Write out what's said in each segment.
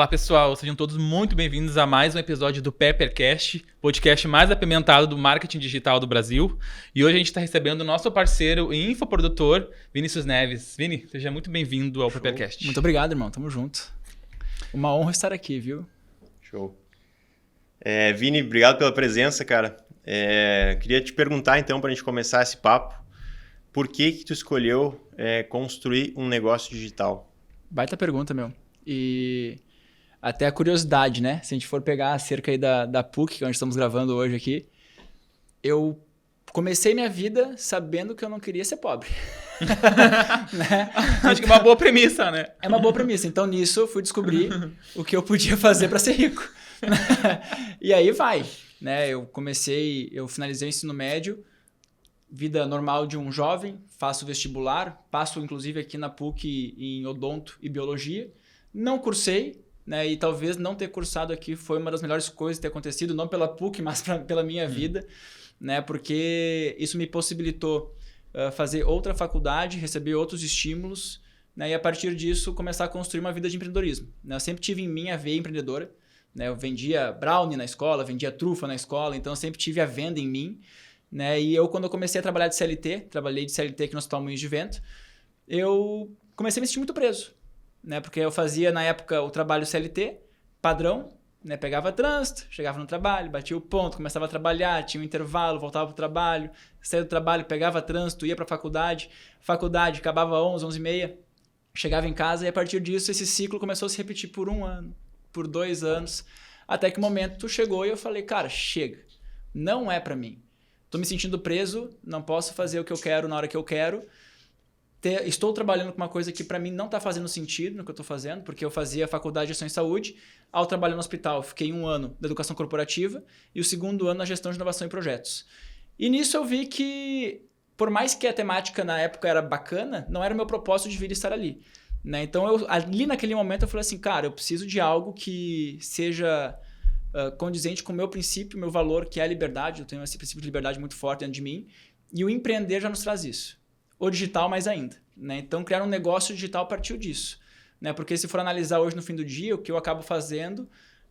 Olá pessoal, sejam todos muito bem-vindos a mais um episódio do Peppercast, podcast mais apimentado do marketing digital do Brasil. E hoje a gente está recebendo o nosso parceiro e infoprodutor, Vinícius Neves. Vini, seja muito bem-vindo ao Peppercast. Muito obrigado, irmão. Tamo junto. Uma honra estar aqui, viu? Show. Vini, obrigado pela presença, cara. Queria te perguntar, então, para a gente começar esse papo, por que tu escolheu construir um negócio digital? Baita pergunta, meu. E até a curiosidade, né? Se a gente for pegar acerca aí da PUC, que é onde estamos gravando hoje aqui, eu comecei minha vida sabendo que eu não queria ser pobre. Né? Acho que é uma boa premissa, né? É uma boa premissa. Então, nisso, eu fui descobrir o que eu podia fazer para ser rico. E aí vai, né? Eu finalizei o ensino médio, vida normal de um jovem, faço vestibular, passo inclusive aqui na PUC em odonto e biologia. Não cursei, né? E talvez não ter cursado aqui foi uma das melhores coisas ter acontecido, não pela PUC, mas pela minha vida, né? Porque isso me possibilitou fazer outra faculdade, receber outros estímulos, né? E a partir disso começar a construir uma vida de empreendedorismo, né? Eu sempre tive em mim a veia empreendedora, né? Eu vendia brownie na escola, vendia trufa na escola, então eu sempre tive a venda em mim, né? E quando eu comecei a trabalhar de CLT, trabalhei de CLT aqui no Hospital Moinhos de Vento, eu comecei a me sentir muito preso, né? Porque eu fazia na época o trabalho CLT, padrão, né? Pegava trânsito, chegava no trabalho, batia o ponto, começava a trabalhar, tinha um intervalo, voltava para o trabalho, saía do trabalho, pegava trânsito, ia para a faculdade, acabava 11, 11h30, chegava em casa e a partir disso esse ciclo começou a se repetir por 1 ano, por 2 anos, até que o momento chegou e eu falei, cara, chega, não é para mim. Estou me sentindo preso, não posso fazer o que eu quero na hora que eu quero. Estou trabalhando com uma coisa que para mim não está fazendo sentido no que eu estou fazendo, porque eu fazia faculdade de gestão em saúde. Ao trabalhar no hospital, fiquei 1 ano na educação corporativa e o 2º ano na gestão de inovação e projetos. E nisso eu vi que, por mais que a temática na época era bacana, não era o meu propósito de vir e estar ali, né? Então, ali naquele momento eu falei assim, cara, eu preciso de algo que seja condizente com o meu princípio, meu valor, que é a liberdade. Eu tenho esse princípio de liberdade muito forte dentro de mim. E o empreender já nos traz isso. O digital mais ainda, né? Então, criar um negócio digital partiu disso, né? Porque se for analisar hoje no fim do dia, o que eu acabo fazendo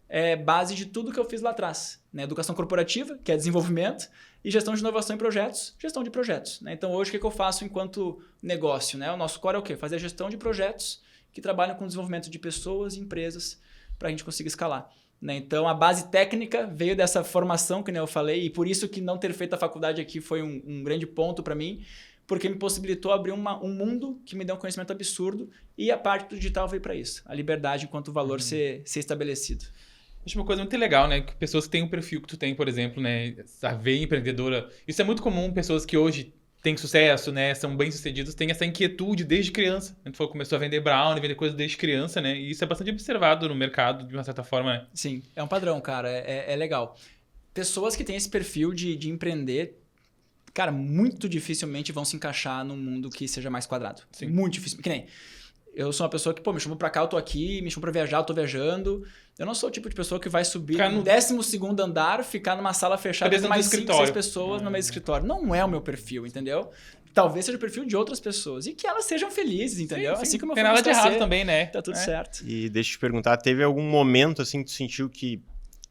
é base de tudo que eu fiz lá atrás, né? Educação corporativa, que é desenvolvimento, e gestão de inovação em projetos, gestão de projetos, né? Então, hoje, o que eu faço enquanto negócio, né? O nosso core é o quê? Fazer a gestão de projetos que trabalham com o desenvolvimento de pessoas e empresas para a gente conseguir escalar, né? Então, a base técnica veio dessa formação, que nem eu falei, e por isso que não ter feito a faculdade aqui foi um grande ponto para mim, porque me possibilitou abrir um mundo que me deu um conhecimento absurdo e a parte do digital veio para isso. A liberdade enquanto valor ser estabelecido. Acho uma coisa muito legal, né? Que pessoas que têm o perfil que tu tem, por exemplo, né? A veia empreendedora. Isso é muito comum, pessoas que hoje têm sucesso, né? São bem-sucedidos, têm essa inquietude desde criança. A gente começou a vender brownie, vender coisas desde criança, né? E isso é bastante observado no mercado, de uma certa forma, né? Sim, é um padrão, cara. É legal. Pessoas que têm esse perfil de empreender, cara, muito dificilmente vão se encaixar num mundo que seja mais quadrado. Sim. Muito difícil. Que nem eu sou uma pessoa que, me chamou pra cá, eu tô aqui, me chamou pra viajar, eu tô viajando. Eu não sou o tipo de pessoa que vai subir no 12º andar, ficar numa sala fechada com mais 5, 6 pessoas no mesmo escritório. Não é o meu perfil, entendeu? Talvez seja o perfil de outras pessoas. E que elas sejam felizes, entendeu? Sim. Assim como eu tem nada de errado também, né? Tá tudo certo. E deixa eu te perguntar, teve algum momento assim que tu sentiu que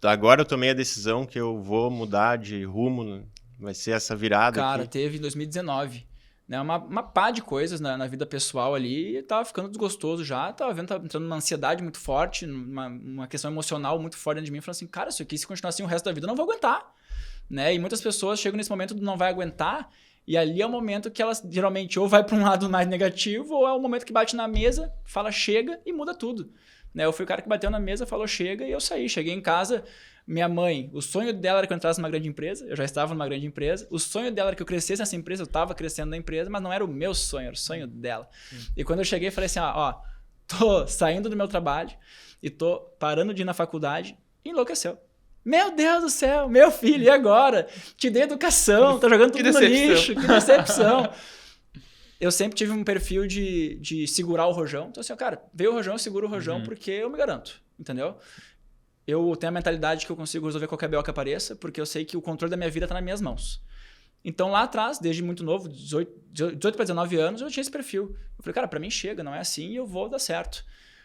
agora eu tomei a decisão que eu vou mudar de rumo, vai ser essa virada? Cara, aqui? teve em 2019. Né, uma pá de coisas na vida pessoal ali, e tava ficando desgostoso já, tava entrando numa ansiedade muito forte, uma questão emocional muito forte dentro de mim, falando assim, cara, isso aqui se continuar assim o resto da vida eu não vou aguentar, né? E muitas pessoas chegam nesse momento do não vai aguentar, e ali é o momento que elas geralmente ou vai para um lado mais negativo, ou é o momento que bate na mesa, fala chega e muda tudo, né? Eu fui o cara que bateu na mesa, falou chega, e eu cheguei em casa. Minha mãe, o sonho dela era que eu entrasse numa grande empresa, eu já estava numa grande empresa, o sonho dela era que eu crescesse nessa empresa, eu estava crescendo na empresa, mas não era o meu sonho, era o sonho dela. E quando eu cheguei, falei assim, tô saindo do meu trabalho e tô parando de ir na faculdade, e enlouqueceu. Meu Deus do céu, meu filho, e agora? Te dei educação, tá jogando tudo no lixo, que decepção. Eu sempre tive um perfil de segurar o rojão, então assim, cara, veio o rojão, eu seguro o rojão porque eu me garanto, entendeu? Eu tenho a mentalidade que eu consigo resolver qualquer BO que apareça, porque eu sei que o controle da minha vida está nas minhas mãos. Então, lá atrás, desde muito novo, 18 para 19 anos, eu tinha esse perfil. Eu falei, cara, para mim chega, não é assim e eu vou dar certo.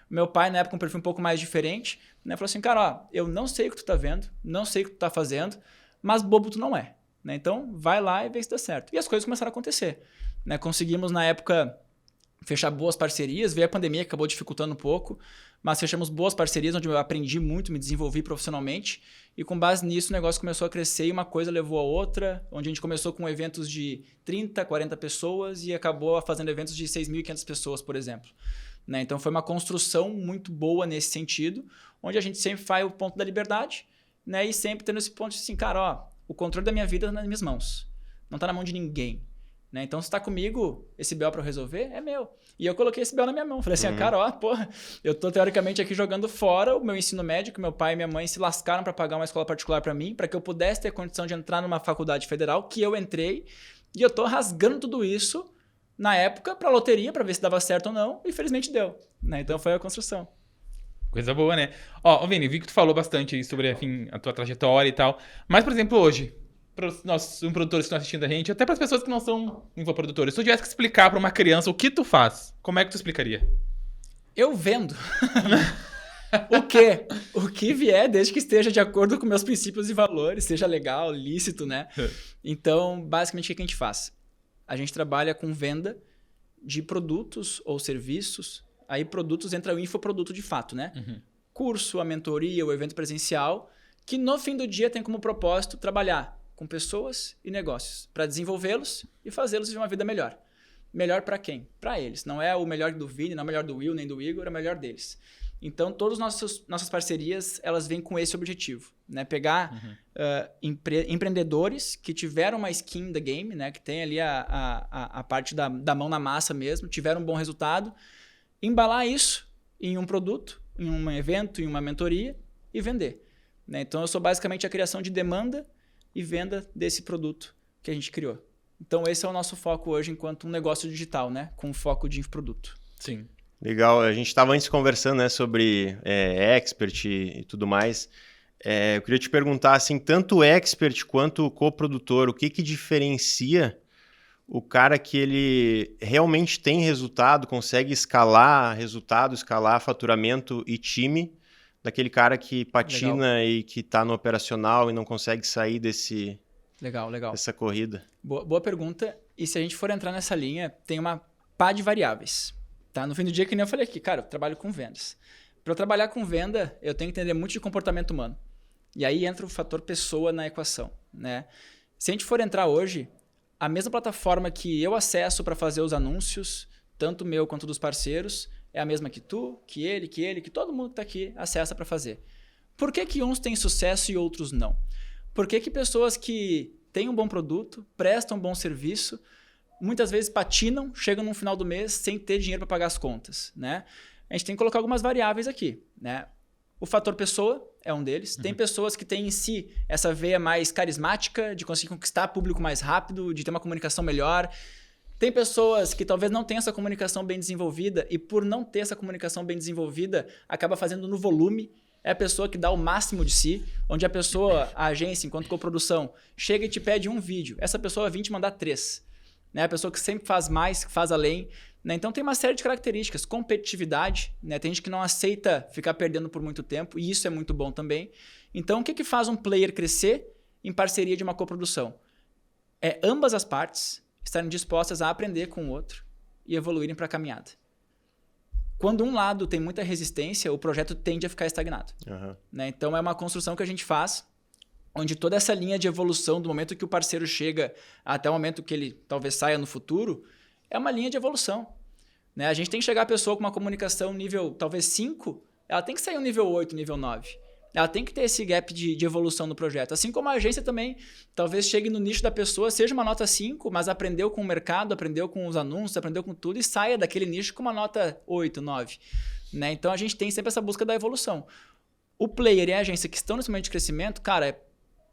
Meu pai, na época, um perfil um pouco mais diferente, né? Falou assim, cara, ó, eu não sei o que tu tá vendo, não sei o que tu tá fazendo, mas bobo tu não é, né? Então, vai lá e vê se dá certo. E as coisas começaram a acontecer, né? Conseguimos, na época, fechar boas parcerias, veio a pandemia que acabou dificultando um pouco, mas fechamos boas parcerias onde eu aprendi muito, me desenvolvi profissionalmente e com base nisso o negócio começou a crescer e uma coisa levou a outra, onde a gente começou com eventos de 30, 40 pessoas e acabou fazendo eventos de 6.500 pessoas, por exemplo. Né? Então foi uma construção muito boa nesse sentido, onde a gente sempre faz o ponto da liberdade, né? E sempre tendo esse ponto de assim, cara, ó, o controle da minha vida está nas minhas mãos, não está na mão de ninguém. Né? Então, se está comigo, esse BO para eu resolver, é meu. E eu coloquei esse BO na minha mão. Falei assim, cara, ó, porra, eu tô teoricamente aqui jogando fora o meu ensino médio, que meu pai e minha mãe se lascaram para pagar uma escola particular para mim, para que eu pudesse ter condição de entrar numa faculdade federal, que eu entrei, e eu tô rasgando tudo isso na época para loteria, para ver se dava certo ou não, e felizmente deu. Né? Então, foi a construção. Coisa boa, né? Ó, Vini, vi que tu falou bastante aí sobre, enfim, a tua trajetória e tal. Mas, por exemplo, hoje, para os nossos produtores que estão assistindo a gente, até para as pessoas que não são infoprodutores, se tu tivesse que explicar para uma criança o que tu faz, como é que tu explicaria? Eu vendo. O quê? O que vier, desde que esteja de acordo com meus princípios e valores, seja legal, lícito, né? Então, basicamente, o que a gente faz? A gente trabalha com venda de produtos ou serviços. Aí, produtos entra o infoproduto de fato, né? Uhum. Curso, a mentoria, o evento presencial, que no fim do dia tem como propósito trabalhar com pessoas e negócios, para desenvolvê-los e fazê-los viver uma vida melhor. Melhor para quem? Para eles. Não é o melhor do Vini, não é o melhor do Will, nem do Igor, é o melhor deles. Então, todas as nossas parcerias, elas vêm com esse objetivo. Né? Pegar empreendedores que tiveram uma skin da game, né? Que tem ali a parte da mão na massa mesmo, tiveram um bom resultado, embalar isso em um produto, em um evento, em uma mentoria e vender. Né? Então, eu sou basicamente a criação de demanda e venda desse produto que a gente criou. Então, esse é o nosso foco hoje enquanto um negócio digital, né? Com foco de infoproduto. Sim. Legal. A gente estava antes conversando, né, sobre expert e tudo mais. Eu queria te perguntar, assim, tanto o expert quanto o coprodutor, o que diferencia o cara que ele realmente tem resultado, consegue escalar resultado, escalar faturamento e time, daquele cara que patina e que está no operacional e não consegue sair dessa corrida? Boa pergunta. E se a gente for entrar nessa linha, tem uma pá de variáveis. Tá? No fim do dia, que nem eu falei aqui, cara, eu trabalho com vendas. Para eu trabalhar com venda, eu tenho que entender muito de comportamento humano. E aí entra o fator pessoa na equação. Né? Se a gente for entrar hoje, a mesma plataforma que eu acesso para fazer os anúncios, tanto meu quanto dos parceiros, é a mesma que tu, que ele, que todo mundo que está aqui acessa para fazer. Por que uns têm sucesso e outros não? Por que pessoas que têm um bom produto, prestam um bom serviço, muitas vezes patinam, chegam no final do mês sem ter dinheiro para pagar as contas? Né? A gente tem que colocar algumas variáveis aqui. Né? O fator pessoa é um deles. Uhum. Tem pessoas que têm em si essa veia mais carismática, de conseguir conquistar público mais rápido, de ter uma comunicação melhor. Tem pessoas que talvez não tenham essa comunicação bem desenvolvida e por não ter essa comunicação bem desenvolvida, acaba fazendo no volume. É a pessoa que dá o máximo de si, onde a pessoa, a agência, enquanto coprodução, chega e te pede um vídeo. Essa pessoa vai vir te mandar 3. Né? A pessoa que sempre faz mais, que faz além. Né? Então tem uma série de características. Competitividade. Né? Tem gente que não aceita ficar perdendo por muito tempo e isso é muito bom também. Então o que faz um player crescer em parceria de uma coprodução? É ambas as partes estarem dispostas a aprender com o outro e evoluírem para a caminhada. Quando um lado tem muita resistência, o projeto tende a ficar estagnado. Uhum. Né? Então é uma construção que a gente faz, onde toda essa linha de evolução, do momento que o parceiro chega até o momento que ele talvez saia no futuro, é uma linha de evolução. Né? A gente tem que chegar a pessoa com uma comunicação nível talvez 5, ela tem que sair um nível 8, nível 9. Ela tem que ter esse gap de evolução no projeto. Assim como a agência também, talvez chegue no nicho da pessoa, seja uma nota 5, mas aprendeu com o mercado, aprendeu com os anúncios, aprendeu com tudo e saia daquele nicho com uma nota 8, 9. Né? Então a gente tem sempre essa busca da evolução. O player e a agência que estão nesse momento de crescimento, cara, é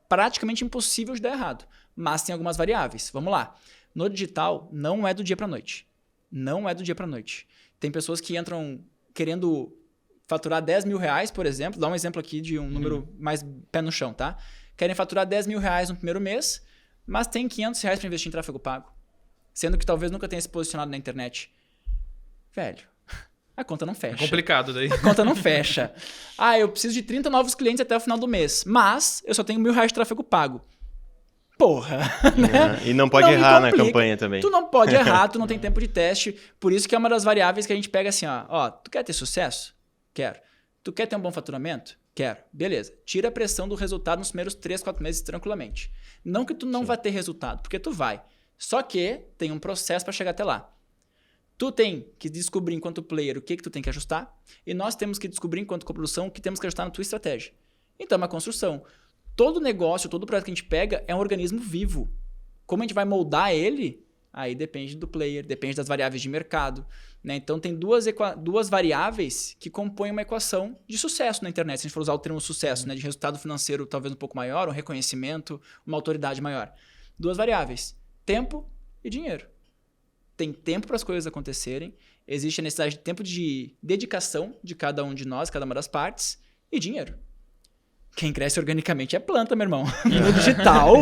praticamente impossível de dar errado. Mas tem algumas variáveis. Vamos lá. No digital, não é do dia para noite. Não é do dia para noite. Tem pessoas que entram querendo faturar 10 mil reais, por exemplo, dá um exemplo aqui de um número mais pé no chão, tá? Querem faturar 10 mil reais no primeiro mês, mas tem 500 reais para investir em tráfego pago, sendo que talvez nunca tenha se posicionado na internet. Velho, a conta não É fecha. complicado daí. A conta não fecha. Eu preciso de 30 novos clientes até o final do mês, mas eu só tenho R$1.000 de tráfego pago. Porra, né? E não pode Não me errar na complica. campanha também. Tu não pode errar, tu não tem tempo de teste. Por isso que é uma das variáveis que a gente pega assim, ó, tu quer ter sucesso? Quero. Tu quer ter um bom faturamento? Quero. Beleza. Tira a pressão do resultado nos primeiros 3, 4 meses tranquilamente. Não que tu não vá ter resultado, porque tu vai. Só que tem um processo para chegar até lá. Tu tem que descobrir enquanto player o que tu tem que ajustar, e nós temos que descobrir enquanto coprodução o que temos que ajustar na tua estratégia. Então é uma construção. Todo negócio, todo projeto que a gente pega é um organismo vivo. Como a gente vai moldar ele, aí depende do player, depende das variáveis de mercado. Né? Então tem duas variáveis que compõem uma equação de sucesso na internet. Se a gente for usar o termo sucesso, né? De resultado financeiro talvez um pouco maior, um reconhecimento, uma autoridade maior. 2 variáveis, tempo e dinheiro. Tem tempo para as coisas acontecerem, existe a necessidade de tempo de dedicação de cada um de nós, cada uma das partes, e dinheiro. Quem cresce organicamente é planta, meu irmão. No digital,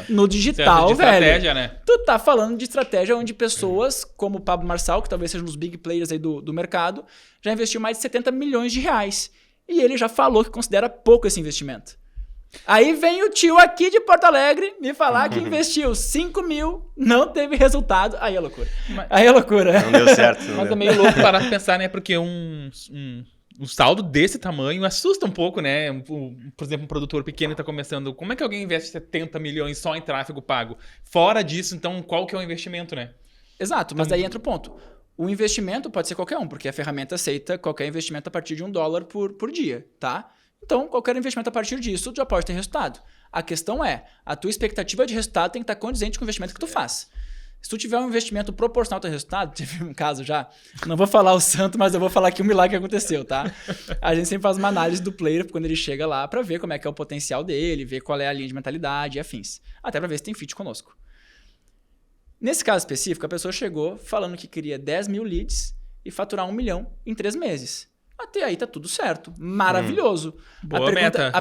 no digital, de velho. Estratégia, né? Tu tá falando de estratégia onde pessoas como o Pablo Marçal, que talvez seja um dos big players aí do mercado, já investiu mais de 70 milhões de reais. E ele já falou que considera pouco esse investimento. Aí vem o tio aqui de Porto Alegre me falar que investiu 5 mil, não teve resultado. Aí é loucura. Aí é loucura. Não deu certo. Mas é meio louco parar pra pensar, né? Porque um saldo desse tamanho assusta um pouco, né? Por exemplo, um produtor pequeno que tá começando. Como é que alguém investe 70 milhões só em tráfego pago? Fora disso, então, qual que é o investimento, né? Exato, mas daí entra o ponto. O investimento pode ser qualquer um, porque a ferramenta aceita qualquer investimento a partir de $1 por dia, tá? Então, qualquer investimento a partir disso já pode ter resultado. A questão é, a tua expectativa de resultado tem que estar condizente com o investimento que tu faz. Se tu tiver um investimento proporcional ao teu resultado, teve um caso já, não vou falar o santo, mas eu vou falar aqui o milagre que aconteceu, tá? A gente sempre faz uma análise do player quando ele chega lá para ver como é que é o potencial dele, ver qual é a linha de mentalidade e afins. Até para ver se tem fit conosco. Nesse caso específico, a pessoa chegou falando que queria 10 mil leads e faturar 1 milhão em 3 meses. Até aí tá tudo certo. Maravilhoso. Boa meta.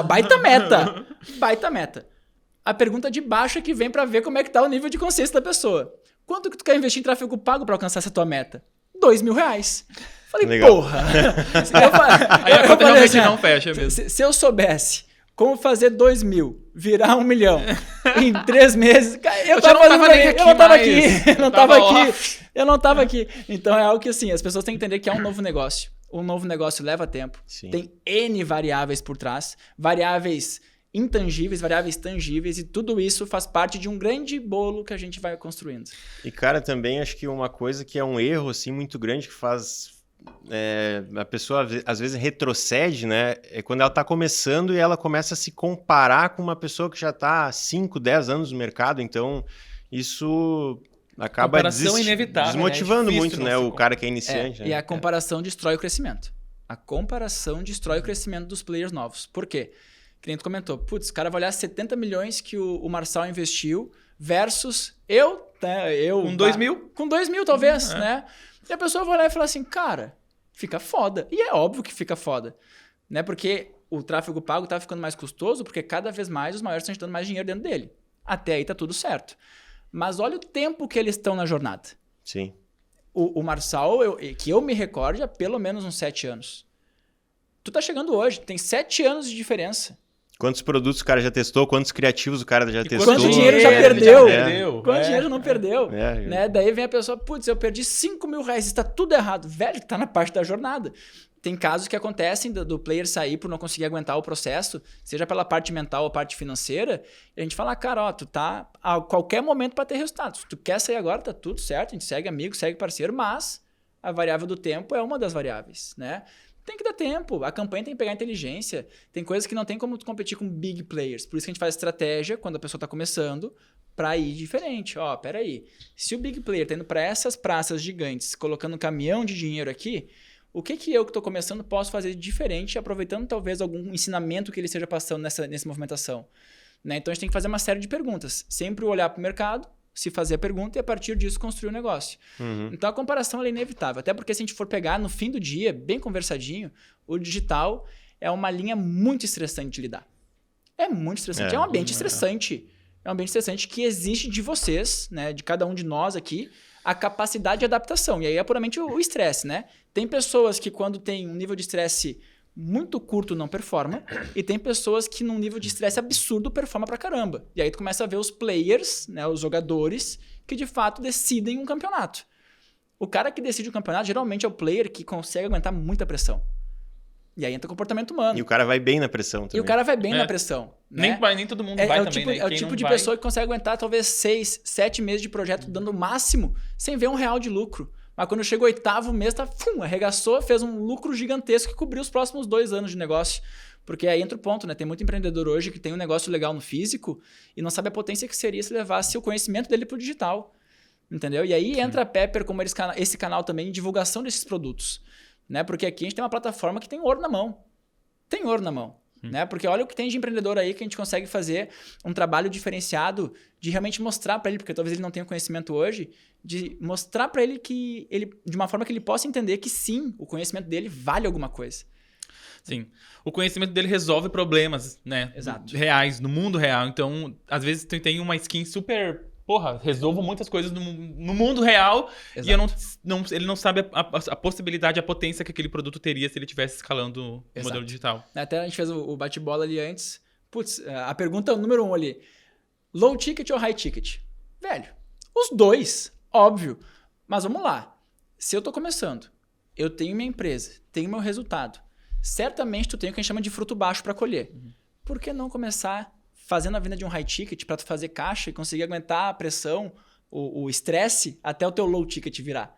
Baita meta. Baita meta. A pergunta de baixo é que vem pra ver como é que tá o nível de consciência da pessoa. Quanto que tu quer investir em tráfego pago pra alcançar essa tua meta? R$2.000. Falei, legal. Porra. Aí a conta realmente não fecha mesmo. Se eu soubesse como fazer 2 mil virar 1 milhão em 3 meses, eu não tava aqui. Então é algo que assim, as pessoas têm que entender que é um novo negócio. Um novo negócio leva tempo. Sim. Tem N variáveis por trás, variáveis intangíveis, variáveis tangíveis, e tudo isso faz parte de um grande bolo que a gente vai construindo. E, cara, também acho que uma coisa que é um erro assim, muito grande que faz a pessoa às vezes retrocede, né? É quando ela está começando e ela começa a se comparar com uma pessoa que já está há 5, 10 anos no mercado. Então, isso acaba inevitável, desmotivando né? muito, né? O cara que é iniciante. E a comparação destrói o crescimento. A comparação destrói o crescimento dos players novos. Por quê? Que nem tu comentou, putz, o cara vai olhar 70 milhões que o Marçal investiu versus eu com 2 mil? Com 2 mil, talvez, né? E a pessoa vai olhar e falar assim, cara, fica foda. E é óbvio que fica foda, né? Porque o tráfego pago tá ficando mais custoso porque cada vez mais os maiores estão dando mais dinheiro dentro dele. Até aí tá tudo certo. Mas olha o tempo que eles estão na jornada. Sim. O Marçal, que eu me recorde, há pelo menos uns 7 anos. Tu tá chegando hoje, tem 7 anos de diferença. Quantos produtos o cara já testou? Quantos criativos o cara já testou? Quanto dinheiro já perdeu? Quanto É. dinheiro não perdeu? Né? Daí vem a pessoa, putz, eu perdi R$5.000, está tudo errado. Velho, tá na parte da jornada. Tem casos que acontecem do player sair por não conseguir aguentar o processo, seja pela parte mental ou parte financeira, e a gente fala, cara, ó, tu tá a qualquer momento para ter resultado. Se tu quer sair agora, tá tudo certo, a gente segue amigo, segue parceiro, mas a variável do tempo é uma das variáveis, né? Tem que dar tempo, a campanha tem que pegar inteligência, tem coisas que não tem como tu competir com big players, por isso que a gente faz estratégia quando a pessoa está começando para ir diferente. Ó, peraí, se o big player tá indo para essas praças gigantes, colocando um caminhão de dinheiro aqui, o que eu que estou começando posso fazer de diferente, aproveitando talvez algum ensinamento que ele esteja passando nessa movimentação? Né? Então a gente tem que fazer uma série de perguntas, sempre olhar para o mercado, se fazer a pergunta e a partir disso construir o negócio. Então a comparação é inevitável, até porque se a gente for pegar no fim do dia, bem conversadinho, o digital é uma linha muito estressante de lidar. É muito estressante, é um ambiente estressante. É um ambiente estressante que exige de vocês, né, de cada um de nós aqui, a capacidade de adaptação. E aí é puramente o estresse, né? Tem pessoas que quando tem um nível de estresse muito curto não performa, e tem pessoas que num nível de estresse absurdo performa pra caramba. E aí tu começa a ver os players, né, os jogadores, que de fato decidem um campeonato. O cara que decide o campeonato geralmente é o player que consegue aguentar muita pressão. E aí entra o comportamento humano. E o cara vai bem na pressão também. E o cara vai bem na pressão. Né? Nem todo mundo vai também, tipo, né? É o Quem tipo não de vai... pessoa que consegue aguentar talvez 6, 7 meses de projeto dando o máximo, sem ver um real de lucro. Mas quando chegou o 8º mês, arregaçou, fez um lucro gigantesco que cobriu os próximos 2 anos de negócio. Porque aí entra o ponto, né? Tem muito empreendedor hoje que tem um negócio legal no físico e não sabe a potência que seria se levasse o conhecimento dele pro digital. Entendeu? E aí entra a Pepper como esse canal também de divulgação desses produtos. Né? Porque aqui a gente tem uma plataforma que tem ouro na mão. Tem ouro na mão. Né? Porque olha o que tem de empreendedor aí que a gente consegue fazer um trabalho diferenciado de realmente mostrar para ele, porque talvez ele não tenha conhecimento hoje, de mostrar para ele que ele, de uma forma que ele possa entender que sim, o conhecimento dele vale alguma coisa. Sim. O conhecimento dele resolve problemas, né? Exato. Reais, no mundo real. Então, às vezes tu tem uma skin super... Porra, resolvo muitas coisas no mundo real. Exato. E ele não sabe a possibilidade, a potência que aquele produto teria se ele estivesse escalando o modelo digital. Até a gente fez o bate-bola ali antes. Putz, a pergunta número 1 ali. Low ticket ou high ticket? Velho, os dois, óbvio. Mas vamos lá. Se eu tô começando, eu tenho minha empresa, tenho meu resultado. Certamente tu tem o que a gente chama de fruto baixo para colher. Por que não começar fazendo a venda de um high ticket para tu fazer caixa e conseguir aguentar a pressão, o estresse, até o teu low ticket virar?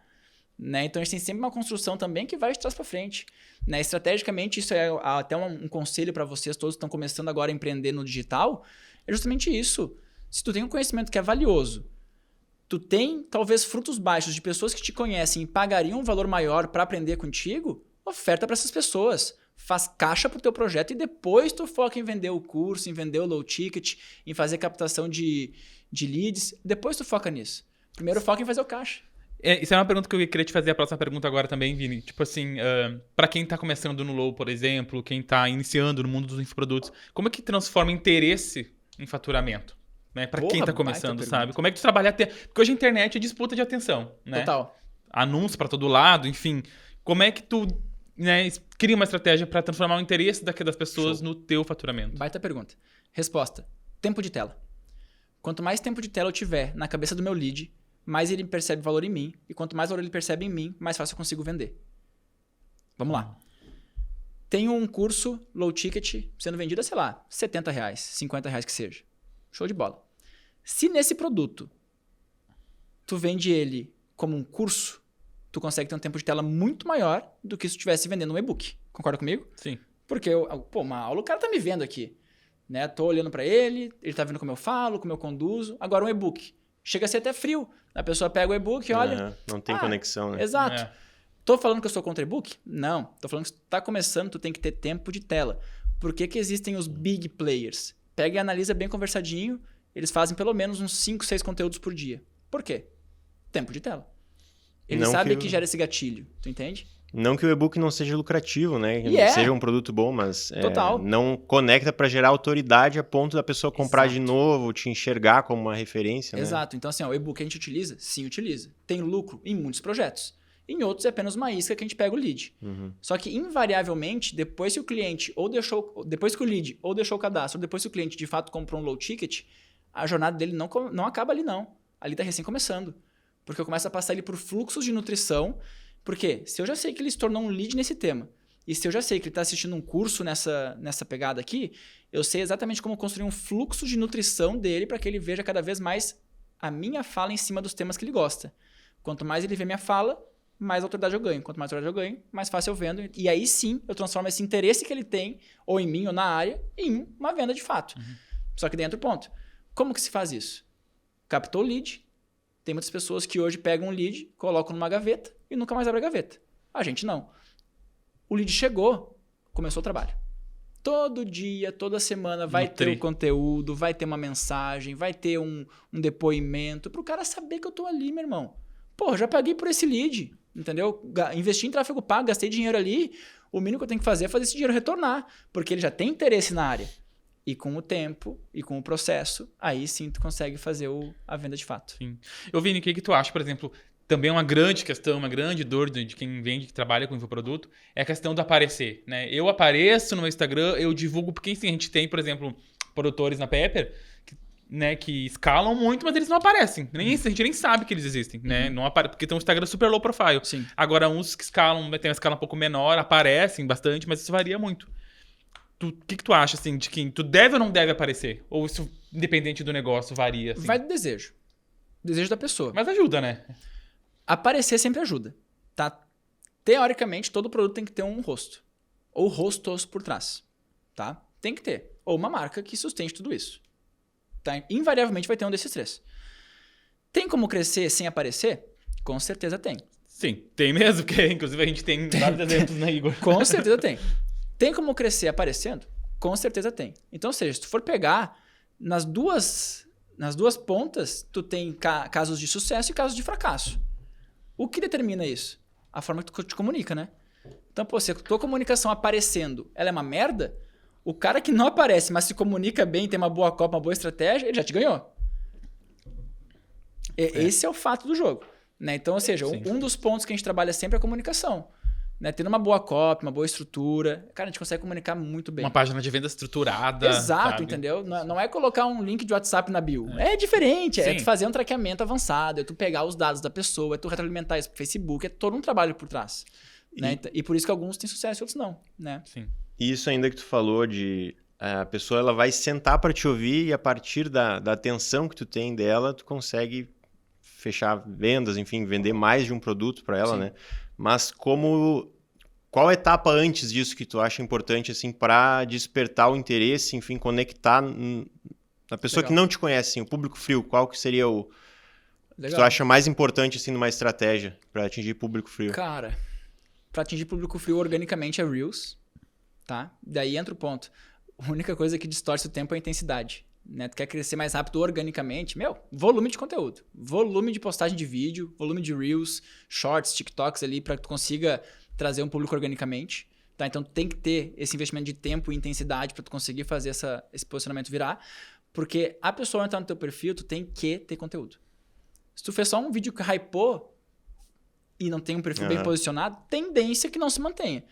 Né? Então a gente tem sempre uma construção também que vai de trás para frente. Né? Estrategicamente, isso é até um conselho para vocês todos que estão começando agora a empreender no digital, é justamente isso. Se tu tem um conhecimento que é valioso, tu tem talvez frutos baixos de pessoas que te conhecem e pagariam um valor maior para aprender contigo, oferta para essas pessoas. Faz caixa pro teu projeto e depois tu foca em vender o curso, em vender o low ticket, em fazer captação de leads. Depois tu foca nisso. Primeiro foca em fazer o caixa. Isso é uma pergunta que eu queria te fazer, a próxima pergunta agora também, Vini. Tipo assim, para quem tá começando no low, por exemplo, quem tá iniciando no mundo dos infoprodutos, como é que transforma interesse em faturamento? Né? Para quem tá começando, sabe? Como é que tu trabalha até... Porque hoje a internet é disputa de atenção, né? Total. Anúncio para todo lado, enfim. Como é que tu... Né, cria uma estratégia para transformar o interesse das pessoas no teu faturamento? Baita pergunta. Resposta. Tempo de tela. Quanto mais tempo de tela eu tiver na cabeça do meu lead, mais ele percebe valor em mim. E quanto mais valor ele percebe em mim, mais fácil eu consigo vender. Vamos lá. Tenho um curso low ticket sendo vendido a, sei lá, R$70, R$50 que seja. Show de bola. Se nesse produto tu vende ele como um curso, tu consegue ter um tempo de tela muito maior do que se tu estivesse vendendo um e-book. Concorda comigo? Sim. Porque, uma aula, o cara tá me vendo aqui. Né? Tô olhando para ele tá vendo como eu falo, como eu conduzo. Agora um e-book. Chega a ser até frio. A pessoa pega o e-book e olha... Não tem conexão, né? Exato. Tô falando que eu sou contra e-book? Não. Tô falando que se tu tá começando, tu tem que ter tempo de tela. Por que existem os big players? Pega e analisa bem conversadinho. Eles fazem pelo menos uns 5, 6 conteúdos por dia. Por quê? Tempo de tela. Ele sabe que gera esse gatilho, tu entende? Não que o e-book não seja lucrativo, né? Seja um produto bom, mas não conecta para gerar autoridade a ponto da pessoa comprar de novo, te enxergar como uma referência. Exato. Né? Então, assim, o e-book a gente utiliza? Sim, utiliza. Tem lucro em muitos projetos. Em outros é apenas uma isca que a gente pega o lead. Só que, invariavelmente, depois que o cliente depois que o lead ou deixou o cadastro, ou depois que o cliente de fato comprou um low ticket, a jornada dele não acaba ali, não. Ali tá recém começando. Porque eu começo a passar ele por fluxos de nutrição. Porque se eu já sei que ele se tornou um lead nesse tema, e se eu já sei que ele está assistindo um curso nessa pegada aqui, eu sei exatamente como construir um fluxo de nutrição dele para que ele veja cada vez mais a minha fala em cima dos temas que ele gosta. Quanto mais ele vê minha fala, mais autoridade eu ganho. Quanto mais autoridade eu ganho, mais fácil eu vendo. E aí sim, eu transformo esse interesse que ele tem, ou em mim ou na área, em uma venda de fato. Só que dentro do ponto. Como que se faz isso? Captou o lead. Tem muitas pessoas que hoje pegam um lead, colocam numa gaveta e nunca mais abrem a gaveta. A gente não. O lead chegou, começou o trabalho. Todo dia, toda semana vai ter um conteúdo, vai ter uma mensagem, vai ter um depoimento para o cara saber que eu tô ali, meu irmão. Pô, já paguei por esse lead, entendeu? Investi em tráfego pago, gastei dinheiro ali. O mínimo que eu tenho que fazer é fazer esse dinheiro retornar, porque ele já tem interesse na área. E com o tempo e com o processo, aí sim tu consegue fazer a venda de fato. Sim. Eu, Vini, o que tu acha, por exemplo, também é uma grande questão, uma grande dor de quem vende, que trabalha com infoproduto, é a questão do aparecer, né? Eu apareço no meu Instagram, eu divulgo, porque assim, a gente tem, por exemplo, produtores na Pepper, né, que escalam muito, mas eles não aparecem. A gente nem sabe que eles existem, né? Não porque tem um Instagram super low profile. Sim. Agora, uns que escalam, tem uma escala um pouco menor, aparecem bastante, mas isso varia muito. O que tu acha, assim, de que tu deve ou não deve aparecer? Ou isso, independente do negócio, varia, assim? Vai do desejo. Desejo da pessoa. Mas ajuda, né? Aparecer sempre ajuda, tá? Teoricamente, todo produto tem que ter um rosto. Ou rostos por trás, tá? Tem que ter. Ou uma marca que sustente tudo isso. Tá? Invariavelmente vai ter um desses três. Tem como crescer sem aparecer? Com certeza tem. Sim, tem mesmo, que inclusive a gente tem vários exemplos, né, Igor? Com certeza tem. Tem como crescer aparecendo? Com certeza tem. Então, ou seja, se tu for pegar nas duas pontas, tu tem casos de sucesso e casos de fracasso. O que determina isso? A forma que tu te comunica, né? Então, pô, se a tua comunicação aparecendo, ela é uma merda, o cara que não aparece, mas se comunica bem, tem uma boa copa, uma boa estratégia, ele já te ganhou. Esse é o fato do jogo. Né? Então, ou seja, um dos pontos que a gente trabalha sempre é a comunicação. Né? Tendo uma boa copy, uma boa estrutura, cara, a gente consegue comunicar muito bem. Uma página de venda estruturada. Exato, sabe? entendeu? Não é colocar um link de WhatsApp na bio. É diferente, é tu fazer um traqueamento avançado, é tu pegar os dados da pessoa, é tu retroalimentar isso pro Facebook, é todo um trabalho por trás. Né? E por isso que alguns têm sucesso e outros não. Né? Sim. E isso ainda que tu falou de a pessoa ela vai sentar para te ouvir e a partir da atenção que tu tem dela, tu consegue fechar vendas, enfim, vender mais de um produto para ela, né? Mas qual etapa antes disso que tu acha importante assim para despertar o interesse, enfim, conectar na pessoa que não te conhece, assim, o público frio, qual que seria o que tu acha mais importante assim numa estratégia para atingir público frio? Cara, para atingir público frio organicamente é Reels, tá? Daí entra o ponto. A única coisa que distorce o tempo é a intensidade. Né? Tu quer crescer mais rápido organicamente? Volume de conteúdo. Volume de postagem de vídeo, volume de Reels, Shorts, TikToks ali, para que tu consiga trazer um público organicamente. Tá? Então tem que ter esse investimento de tempo e intensidade para tu conseguir fazer esse posicionamento virar. Porque a pessoa entrar no teu perfil, tu tem que ter conteúdo. Se tu fez só um vídeo que hypou e não tem um perfil bem posicionado, tendência que não se mantenha.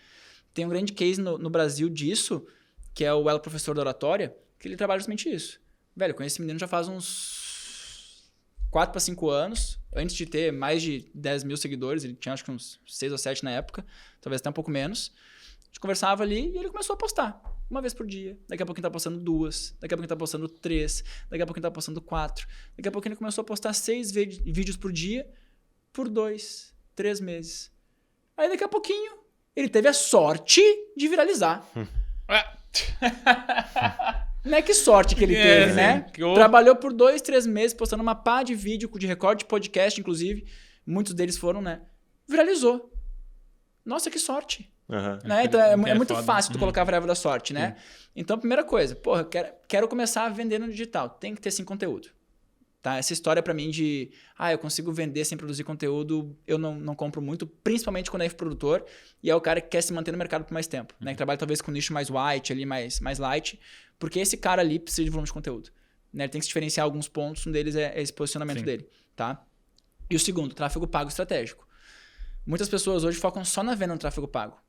Tem um grande case no Brasil disso, que é o Elo Professor da Oratória, que ele trabalha justamente isso. Velho, eu conheço esse menino já faz uns 4 para 5 anos, antes de ter mais de 10 mil seguidores, ele tinha acho que uns 6 ou 7 na época, talvez até um pouco menos. A gente conversava ali e ele começou a postar. Uma vez por dia, daqui a pouco ele tá postando 2, daqui a pouco ele tá postando 3, daqui a pouco ele tá postando 4, daqui a pouco ele começou a postar 6 vídeos por dia, por 2, 3 meses. Aí daqui a pouquinho, ele teve a sorte de viralizar. Não é que sorte que ele teve, né? Trabalhou por 2, 3 meses postando uma pá de vídeo, de recorde de podcast, inclusive. Muitos deles foram, né? Viralizou. Nossa, que sorte. Né? Então é muito fácil tu colocar a variável da sorte, né? Então, primeira coisa, porra, quero começar a vender no digital. Tem que ter sim conteúdo. Tá? Essa história pra mim de eu consigo vender sem produzir conteúdo, eu não compro muito, principalmente quando é produtor e é o cara que quer se manter no mercado por mais tempo, né? Que trabalha talvez com um nicho mais white, ali, mais light, porque esse cara ali precisa de volume de conteúdo. Né? Ele tem que se diferenciar alguns pontos, um deles é esse posicionamento dele. Tá? E o segundo, tráfego pago estratégico. Muitas pessoas hoje focam só na venda no tráfego pago.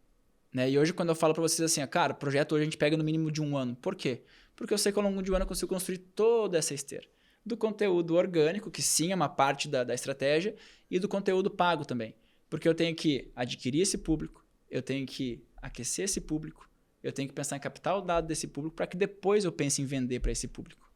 Né? E hoje quando eu falo pra vocês assim, cara, o projeto hoje a gente pega no mínimo de 1 ano. Por quê? Porque eu sei que ao longo de 1 ano eu consigo construir toda essa esteira. Do conteúdo orgânico, que sim é uma parte da estratégia, e do conteúdo pago também. Porque eu tenho que adquirir esse público, eu tenho que aquecer esse público, eu tenho que pensar em captar o dado desse público para que depois eu pense em vender para esse público.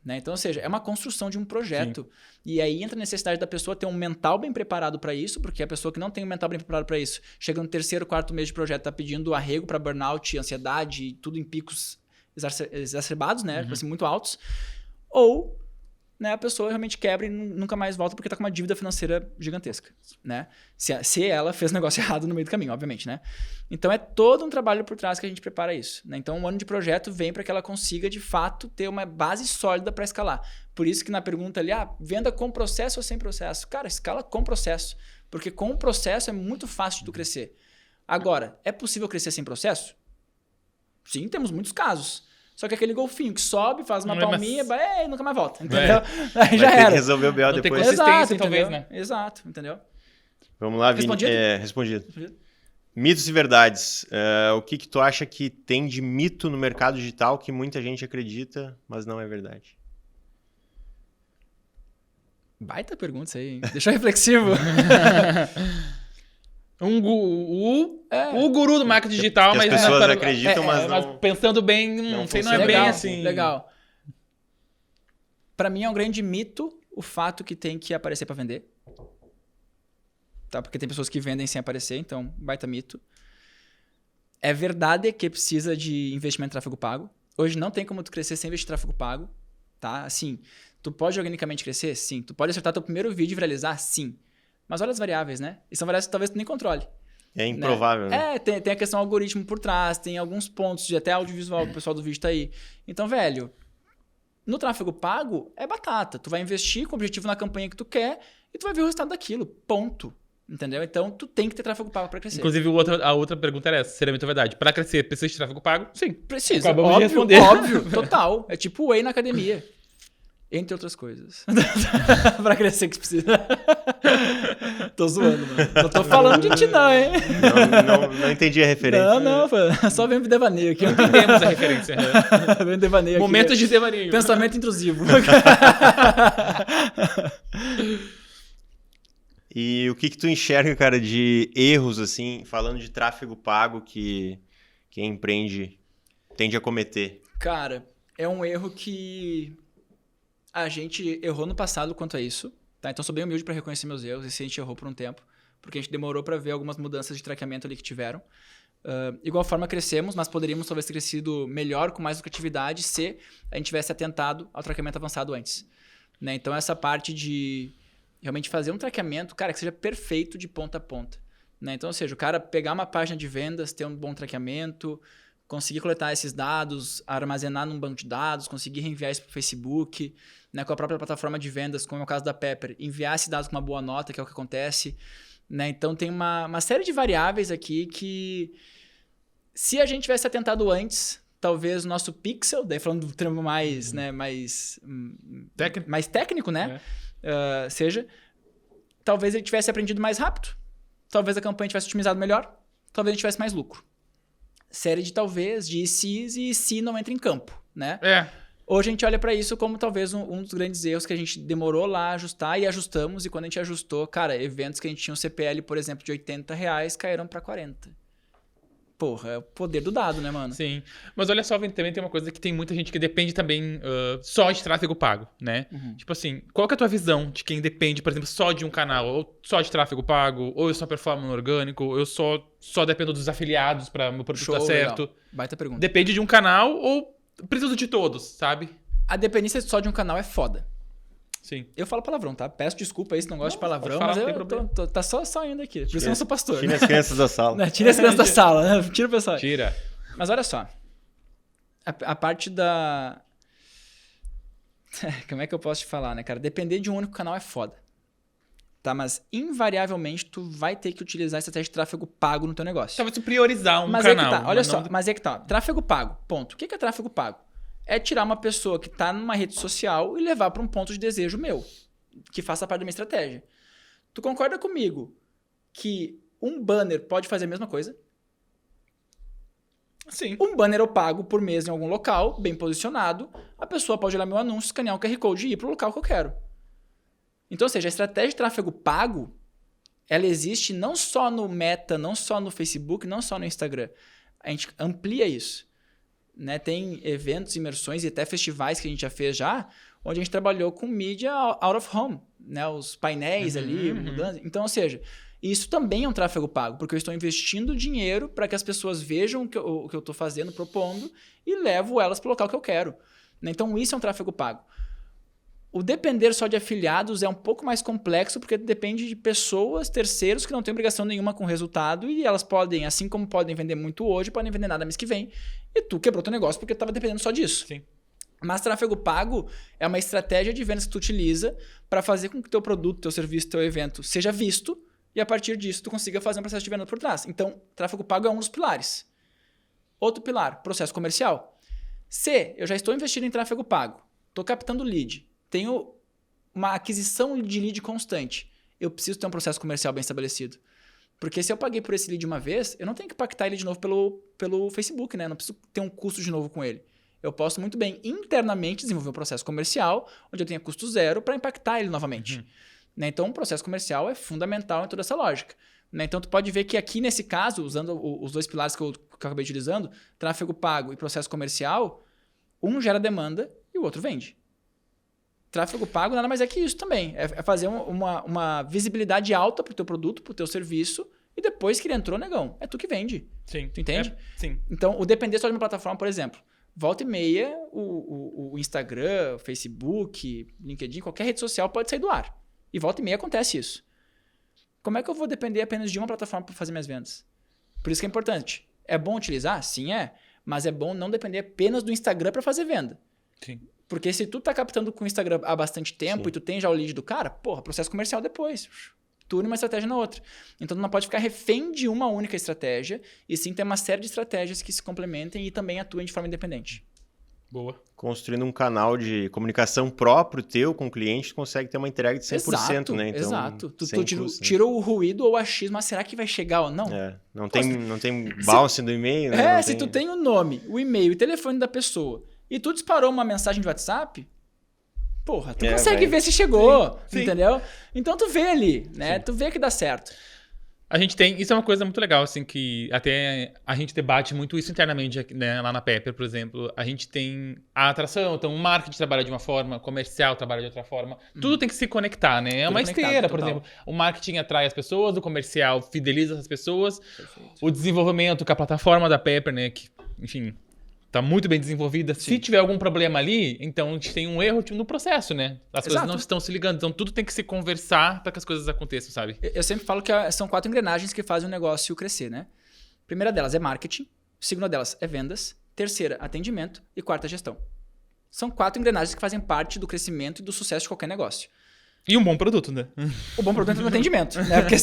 Né? Então, ou seja, é uma construção de um projeto. Sim. E aí entra a necessidade da pessoa ter um mental bem preparado para isso, porque a pessoa que não tem um mental bem preparado para isso, chega no 3º, 4º mês de projeto, está pedindo arrego para burnout, ansiedade, tudo em picos exacerbados, né? Assim, muito altos. Ou, né, a pessoa realmente quebra e nunca mais volta porque está com uma dívida financeira gigantesca. Né? Se ela fez o negócio errado no meio do caminho, obviamente. Né? Então é todo um trabalho por trás que a gente prepara isso. Né? Então 1 ano de projeto vem para que ela consiga, de fato, ter uma base sólida para escalar. Por isso que na pergunta ali, venda com processo ou sem processo? Cara, escala com processo. Porque com o processo é muito fácil de tu crescer. Agora, é possível crescer sem processo? Sim, temos muitos casos. Só que aquele golfinho que sobe, faz uma Não é palminha, mais- e nunca mais volta, entendeu? Aí Vai já ter que era. resolver o BO Não tem depois. consistência, talvez, entendeu? né? Exato, entendeu? Vamos lá, Vini. Respondido? Respondido. Respondido? Mitos e verdades. O que tu acha que tem de mito no mercado digital que muita gente acredita, mas não é verdade? Baita pergunta isso aí, hein? Deixa eu reflexivo. O guru do marketing digital, que as mas... pessoas acreditam, mas mas não- pensando bem, não sei, não funciona. é bem Legal, assim. Legal. Pra mim é um grande mito o fato que tem que aparecer pra vender. Tá? Porque tem pessoas que vendem sem aparecer, então baita mito. É verdade que precisa de investimento em tráfego pago. Hoje não tem como tu crescer sem investir em tráfego pago, tá? Assim, tu pode organicamente crescer? Sim. Tu pode acertar teu primeiro vídeo e viralizar? Sim. Mas olha as variáveis, né? E são variáveis que talvez tu nem controle. É improvável, né? Tem a questão algoritmo por trás, tem alguns pontos de até audiovisual que o pessoal do vídeo tá aí. Então, velho, no tráfego pago é batata. Tu vai investir com o objetivo na campanha que tu quer e tu vai ver o resultado daquilo. Ponto. Entendeu? Então, tu tem que ter tráfego pago pra crescer. Inclusive, a outra pergunta era essa, seria muito verdade. Para crescer, precisa de tráfego pago? Sim. Precisa. Acabamos de Óbvio, responder. óbvio, total. É tipo whey na academia. Entre outras coisas. Pra crescer que precisa. Tô zoando, mano. Não tô falando de ti não, hein? Não entendi a referência. Não, só vem pro devaneio aqui. Entendemos a referência. Vem devaneio aqui. Momentos de devaneio. Pensamento intrusivo. E o que tu enxerga, cara, de erros, assim, falando de tráfego pago que quem empreende tende a cometer? Cara, é um erro que a gente errou no passado quanto a isso, tá? Então, sou bem humilde para reconhecer meus erros, e se a gente errou por um tempo, porque a gente demorou para ver algumas mudanças de traqueamento ali que tiveram. Igual forma, crescemos, mas poderíamos talvez ter crescido melhor, com mais lucratividade, se a gente tivesse atentado ao traqueamento avançado antes. Né? Então, essa parte de realmente fazer um traqueamento, cara, que seja perfeito de ponta a ponta. Né? Então, ou seja, o cara pegar uma página de vendas, ter um bom traqueamento, conseguir coletar esses dados, armazenar num banco de dados, conseguir reenviar isso para o Facebook, né, com a própria plataforma de vendas, como é o caso da Pepper, enviar esses dados com uma boa nota, que é o que acontece. Né? Então, tem uma série de variáveis aqui que, se a gente tivesse atentado antes, talvez o nosso pixel, daí falando do termo mais, né, mais técnico, né? Seja, talvez ele tivesse aprendido mais rápido, talvez a campanha tivesse otimizado melhor, talvez a gente tivesse mais lucro. Série de talvez, de se's e se não entra em campo, né? Hoje a gente olha para isso como talvez um dos grandes erros que a gente demorou lá a ajustar e ajustamos, e quando a gente ajustou, cara, eventos que a gente tinha um CPL, por exemplo, de R$80 caíram para 40. Porra, é o poder do dado, né, mano? Sim. Mas olha só, também tem uma coisa que tem muita gente que depende também só de tráfego pago, né? Uhum. Tipo assim, qual que é a tua visão de quem depende, por exemplo, só de um canal, ou só de tráfego pago, ou eu só performo no orgânico, ou eu só dependo dos afiliados para meu produto dar certo? Legal. Baita pergunta. Depende de um canal ou preciso de todos, sabe? A dependência só de um canal é foda. Sim. Eu falo palavrão, tá? Peço desculpa aí se não gosto de palavrão, pode falar, mas não tem eu problema. tá só indo aqui. Por isso eu não sou pastor. Tira as crianças da sala. Né? Tira as crianças da sala, né? Tira o pessoal. Tira. Mas olha só. A parte da... Como é que eu posso te falar, né, cara? Depender de um único canal é foda. Tá? Mas, invariavelmente, tu vai ter que utilizar a estratégia de tráfego pago no teu negócio. Talvez tu priorizar um Mas canal. é que tá, olha mas só. não- Mas é que tá. Tráfego pago, ponto. O que é tráfego pago? É tirar uma pessoa que tá numa rede social e levar para um ponto de desejo meu, que faça parte da minha estratégia. Tu concorda comigo que um banner pode fazer a mesma coisa? Sim. Um banner eu pago por mês em algum local, bem posicionado, a pessoa pode olhar meu anúncio, escanear o QR Code e ir pro local que eu quero. Então, ou seja, a estratégia de tráfego pago, ela existe não só no Meta, não só no Facebook, não só no Instagram. A gente amplia isso. Né? Tem eventos, imersões e até festivais que a gente já fez onde a gente trabalhou com mídia out of home, né? Os painéis ali, mudança. Então, ou seja, isso também é um tráfego pago, porque eu estou investindo dinheiro para que as pessoas vejam o que eu estou fazendo, propondo, e levo elas para o local que eu quero. Né? Então, isso é um tráfego pago. O depender só de afiliados é um pouco mais complexo, porque depende de pessoas, terceiros, que não têm obrigação nenhuma com o resultado, e elas podem, assim como podem vender muito hoje, podem vender nada mês que vem, e tu quebrou teu negócio porque estava dependendo só disso. Sim. Mas tráfego pago é uma estratégia de vendas que tu utiliza para fazer com que teu produto, teu serviço, teu evento seja visto, e a partir disso tu consiga fazer um processo de venda por trás. Então, tráfego pago é um dos pilares. Outro pilar, processo comercial. Se eu já estou investindo em tráfego pago, estou captando lead, tenho uma aquisição de lead constante, eu preciso ter um processo comercial bem estabelecido. Porque se eu paguei por esse lead uma vez, eu não tenho que impactar ele de novo pelo Facebook, né? Eu não preciso ter um custo de novo com ele. Eu posso muito bem internamente desenvolver um processo comercial onde eu tenha custo zero para impactar ele novamente. Né? Então, um processo comercial é fundamental em toda essa lógica. Né? Então, tu pode ver que aqui nesse caso, usando os dois pilares que eu acabei utilizando, tráfego pago e processo comercial, um gera demanda e o outro vende. Tráfego pago nada mais é que isso também. É fazer uma visibilidade alta para o teu produto, para o teu serviço, e depois que ele entrou, negão, é tu que vende. Sim. Tu entende? Sim. Então, o depender só de uma plataforma, por exemplo, volta e meia, o Instagram, o Facebook, LinkedIn, qualquer rede social pode sair do ar. E volta e meia acontece isso. Como é que eu vou depender apenas de uma plataforma para fazer minhas vendas? Por isso que é importante. É bom utilizar? Sim, é. Mas é bom não depender apenas do Instagram para fazer venda. Sim. Porque se tu tá captando com o Instagram há bastante tempo e tu tem já o lead do cara, porra, processo comercial depois. Tu une uma estratégia na outra. Então tu não pode ficar refém de uma única estratégia e sim ter uma série de estratégias que se complementem e também atuem de forma independente. Boa. Construindo um canal de comunicação próprio teu com o cliente, tu consegue ter uma entrega de 100%, Exato, né? Então, exato. Tu custo, tira o ruído ou achismo, mas será que vai chegar ou não? Não tem bounce do e-mail, né? Se tu tem o nome, o e-mail e o telefone da pessoa e tu disparou uma mensagem de WhatsApp, porra, tu consegue ver se chegou, sim. entendeu? Então tu vê ali, né? Sim. Tu vê que dá certo. A gente tem, isso é uma coisa muito legal, assim, que até a gente debate muito isso internamente, né, lá na Pepper, por exemplo. A gente tem a atração, então o marketing trabalha de uma forma, o comercial trabalha de outra forma. Tudo tem que se conectar, né? É uma esteira, por exemplo. O marketing atrai as pessoas, o comercial fideliza as pessoas. Perfeito. O desenvolvimento com a plataforma da Pepper, né, que, enfim, tá muito bem desenvolvida. Sim. Se tiver algum problema ali, então a gente tem um erro no processo, né? As coisas não estão se ligando. Então tudo tem que se conversar para que as coisas aconteçam, sabe? Eu sempre falo que são 4 engrenagens que fazem o negócio crescer, né? A primeira delas é marketing, a segunda delas é vendas, terceira, atendimento e quarta, gestão. São 4 engrenagens que fazem parte do crescimento e do sucesso de qualquer negócio. E um bom produto, né? O bom produto é no atendimento, né? Porque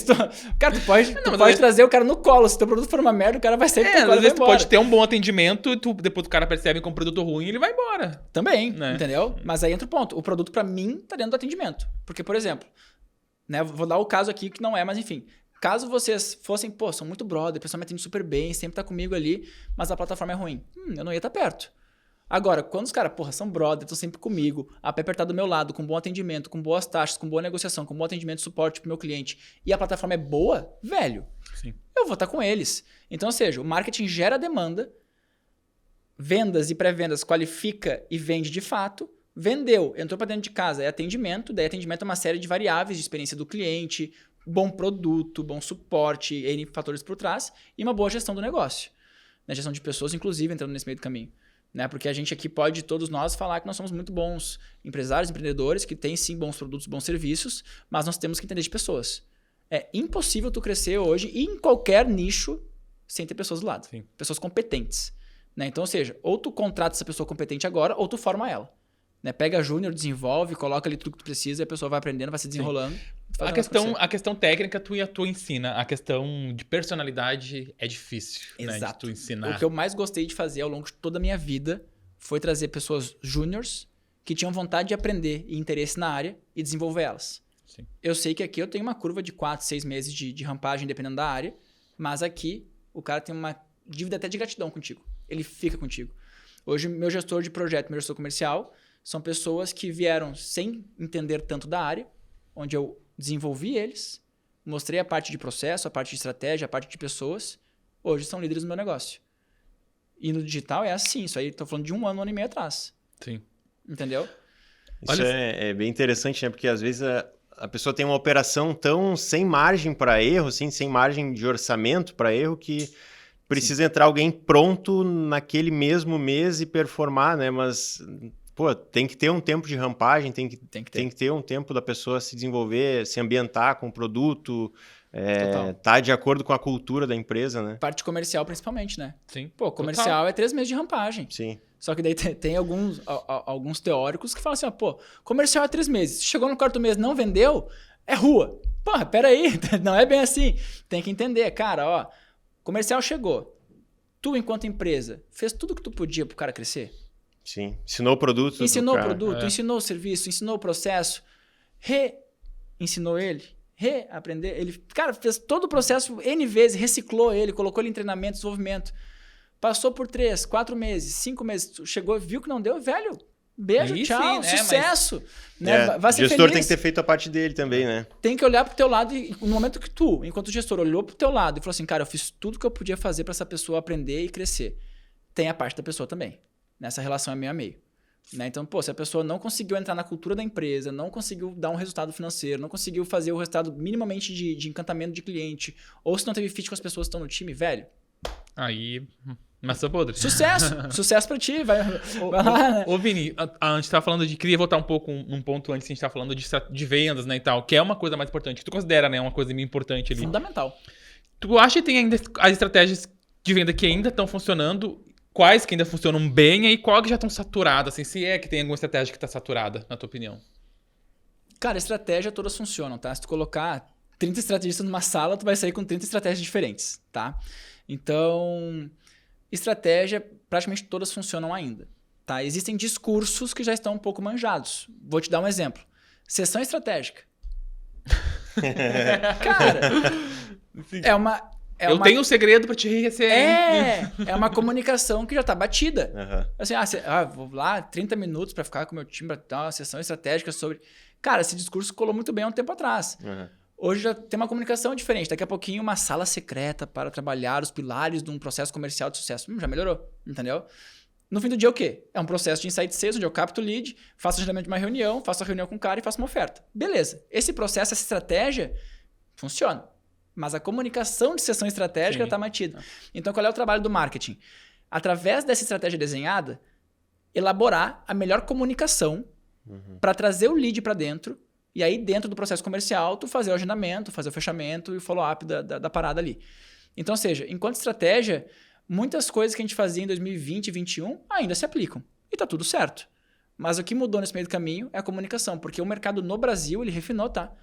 cara, tu pode trazer o cara no colo. Se teu produto for uma merda, o cara vai sair do teu colo e vai embora. Tu pode ter um bom atendimento, depois o cara percebe que é um produto ruim e ele vai embora. Também, né? Entendeu? Mas aí entra o ponto. O produto, pra mim, tá dentro do atendimento. Porque, por exemplo, né? Vou dar o caso aqui que não é, mas enfim. Caso vocês fossem, são muito brother, a pessoa me atende super bem, sempre tá comigo ali, mas a plataforma é ruim. Eu não ia estar perto. Agora, quando os caras, são brother, estão sempre comigo, a Pepper tá do meu lado, com bom atendimento, com boas taxas, com boa negociação, com bom atendimento e suporte pro meu cliente, e a plataforma é boa, velho, sim, eu vou estar com eles. Então, ou seja, o marketing gera demanda, vendas e pré-vendas qualifica e vende de fato, vendeu, entrou para dentro de casa, é atendimento, daí atendimento é uma série de variáveis de experiência do cliente, bom produto, bom suporte, N fatores por trás, e uma boa gestão do negócio. Né? Gestão de pessoas, inclusive, entrando nesse meio do caminho. Né? Porque a gente aqui pode, todos nós, falar que nós somos muito bons empresários, empreendedores, que têm sim bons produtos, bons serviços, mas nós temos que entender de pessoas. É impossível tu crescer hoje em qualquer nicho sem ter pessoas do lado. Sim. Pessoas competentes. Né? Então, ou seja, ou tu contrata essa pessoa competente agora, ou tu forma ela. Né? Pega júnior, desenvolve, coloca ali tudo que tu precisa e a pessoa vai aprendendo, vai se desenrolando. A questão técnica tu ensina. A questão de personalidade é difícil. Exato. Né? De tu ensinar. O que eu mais gostei de fazer ao longo de toda a minha vida foi trazer pessoas júniors que tinham vontade de aprender e interesse na área e desenvolver elas. Sim. Eu sei que aqui eu tenho uma curva de 4, 6 meses de rampagem, dependendo da área, mas aqui o cara tem uma dívida até de gratidão contigo. Ele fica contigo. Hoje, meu gestor de projeto, meu gestor comercial, são pessoas que vieram sem entender tanto da área, onde eu desenvolvi eles, mostrei a parte de processo, a parte de estratégia, a parte de pessoas. Hoje são líderes do meu negócio. E no digital é assim, isso aí estou falando de 1 ano, 1 ano e meio atrás. Sim. Entendeu? Isso é bem interessante, né? Porque às vezes a pessoa tem uma operação tão sem margem para erro, assim, sem margem de orçamento para erro, que precisa entrar alguém pronto naquele mesmo mês e performar, né? Mas tem que ter um tempo de rampagem, tem que ter um tempo da pessoa se desenvolver, se ambientar com o produto, tá de acordo com a cultura da empresa, né? Parte comercial, principalmente, né? Sim. Comercial é 3 meses de rampagem. Sim. Só que daí tem alguns teóricos que falam assim, comercial é 3 meses. Chegou no 4º mês, não vendeu, é rua. Porra, peraí, não é bem assim. Tem que entender, cara, comercial chegou. Tu, enquanto empresa, fez tudo o que tu podia pro cara crescer? Sim. Ensinou o produto. Ensinou o cara. produto, ensinou o serviço, ensinou o processo, ensinou ele, reaprender. Ele, cara, fez todo o processo N vezes, reciclou ele, colocou ele em treinamento, desenvolvimento. Passou por 3, 4 meses, 5 meses, chegou, viu que não deu, velho. Beijo, Aí tchau, sim, né? sucesso. Né? Vai O ser gestor feliz. tem que ter feito a parte dele também, né? Tem que olhar pro teu lado e no momento que tu, enquanto gestor, olhou pro teu lado e falou assim, cara, eu fiz tudo que eu podia fazer para essa pessoa aprender e crescer. Tem a parte da pessoa também. Nessa relação é meio a meio. Né? Então, pô, se a pessoa não conseguiu entrar na cultura da empresa, não conseguiu dar um resultado financeiro, não conseguiu fazer o resultado minimamente de encantamento de cliente, ou se não teve fit com as pessoas que estão no time, velho. Aí, maçã podre. Sucesso! Sucesso pra ti, vai lá, né? Ô, Vini, a gente tava falando de... Queria voltar um pouco num ponto antes, a gente tava falando de vendas, né, e tal, que é uma coisa mais importante, que tu considera, né, uma coisa meio importante ali. Fundamental. Tu acha que tem ainda as estratégias de venda que ainda estão funcionando? Quais que ainda funcionam bem e quais que já estão saturadas? Assim, se é que tem alguma estratégia que está saturada, na tua opinião? Cara, estratégia todas funcionam, tá? Se tu colocar 30 estrategistas numa sala, tu vai sair com 30 estratégias diferentes, tá? Então, estratégia, praticamente todas funcionam ainda, tá? Existem discursos que já estão um pouco manjados. Vou te dar um exemplo. Sessão estratégica. Cara, eu tenho um segredo pra te receber. É uma comunicação que já tá batida. Uhum. Assim, vou lá 30 minutos pra ficar com o meu time pra dar uma sessão estratégica sobre... Cara, esse discurso colou muito bem há um tempo atrás. Uhum. Hoje já tem uma comunicação diferente. Daqui a pouquinho, uma sala secreta para trabalhar os pilares de um processo comercial de sucesso. Já melhorou, entendeu? No fim do dia, o quê? É um processo de insight sales, onde eu capto o lead, faço o agendamento de uma reunião, faço a reunião com o cara e faço uma oferta. Beleza. Esse processo, essa estratégia, funciona. Mas a comunicação de sessão estratégica está mantida. Então, qual é o trabalho do marketing? Através dessa estratégia desenhada, elaborar a melhor comunicação para trazer o lead para dentro. E aí, dentro do processo comercial, tu fazer o agendamento, fazer o fechamento e o follow-up da parada ali. Então, ou seja, enquanto estratégia, muitas coisas que a gente fazia em 2020 e 2021 ainda se aplicam. E tá tudo certo. Mas o que mudou nesse meio do caminho é a comunicação. Porque o mercado no Brasil, ele refinou, tá?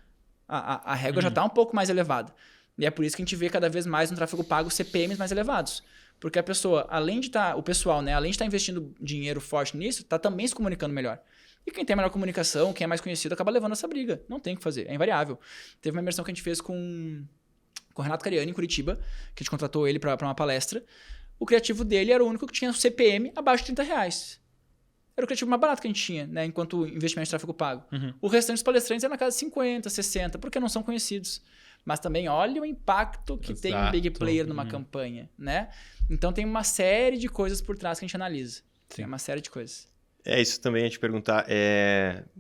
A régua já tá um pouco mais elevada. E é por isso que a gente vê cada vez mais no tráfego pago CPMs mais elevados. Porque a pessoa, além de estar... O pessoal, né? Além de estar investindo dinheiro forte nisso, tá também se comunicando melhor. E quem tem a melhor comunicação, quem é mais conhecido, acaba levando essa briga. Não tem o que fazer, é invariável. Teve uma imersão que a gente fez com o Renato Cariani, em Curitiba, que a gente contratou ele para uma palestra. O criativo dele era o único que tinha CPM abaixo de R$30. Era o criativo mais barato que a gente tinha, né, enquanto investimento de tráfego pago. O restante dos palestrantes era na casa de 50, 60, porque não são conhecidos. Mas também olha o impacto que tem um big player numa campanha, né? Então tem uma série de coisas por trás que a gente analisa. Tem uma série de coisas. É isso também, a te perguntar.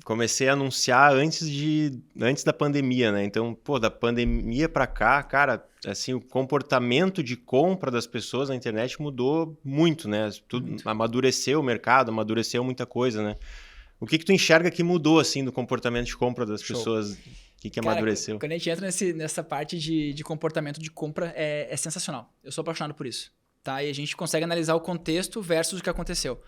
Comecei a anunciar antes da pandemia, né? Então, da pandemia pra cá, cara, assim, o comportamento de compra das pessoas na internet mudou muito, né? Tudo amadureceu o mercado, amadureceu muita coisa, né? O que tu enxerga que mudou, assim, do comportamento de compra das pessoas? O que amadureceu? Quando a gente entra nessa parte de comportamento de compra, é sensacional. Eu sou apaixonado por isso, tá? E a gente consegue analisar o contexto versus o que aconteceu.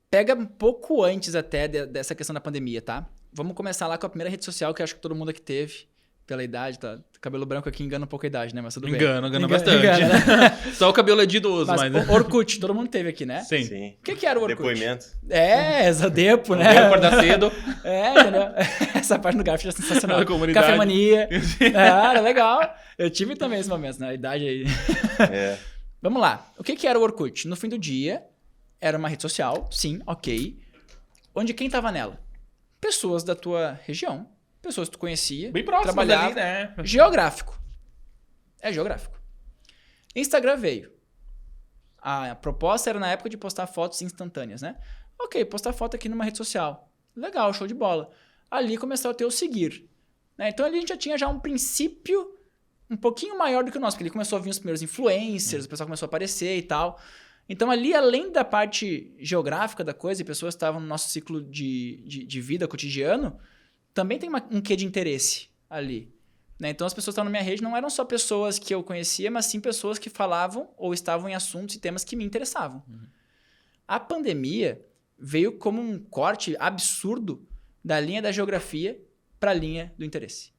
Pega um pouco antes até dessa questão da pandemia, tá? Vamos começar lá com a primeira rede social que eu acho que todo mundo aqui teve. Pela idade, tá? Cabelo branco aqui engana um pouco a idade, né? Mas tudo bem. Engana bastante. Engana, né? Só o cabelo é de idoso, mas... Orkut, todo mundo teve aqui, né? Sim. O que era o Orkut? Depoimento. Exadepo, né? Devo acordar cedo. Entendeu? Essa parte do gráfico é sensacional. Comunidade. Café Mania. Era legal. Eu tive também esse momento, na idade aí. Vamos lá. O que era o Orkut? No fim do dia, era uma rede social, sim, ok. Onde quem tava nela? Pessoas da tua região. Pessoas que tu conhecia. Bem próximas trabalhava, ali, né? Geográfico. É geográfico. Instagram veio. A proposta era na época de postar fotos instantâneas, né? Ok, postar foto aqui numa rede social. Legal, show de bola. Ali começou a ter o seguir. Né? Então ali a gente já tinha um princípio um pouquinho maior do que o nosso. Porque ali começou a vir os primeiros influencers, o pessoal começou a aparecer e tal. Então ali, além da parte geográfica da coisa, e pessoas que estavam no nosso ciclo de vida cotidiano, também tem um quê de interesse ali. Né? Então, as pessoas que estavam na minha rede não eram só pessoas que eu conhecia, mas sim pessoas que falavam ou estavam em assuntos e temas que me interessavam. A pandemia veio como um corte absurdo da linha da geografia para a linha do interesse.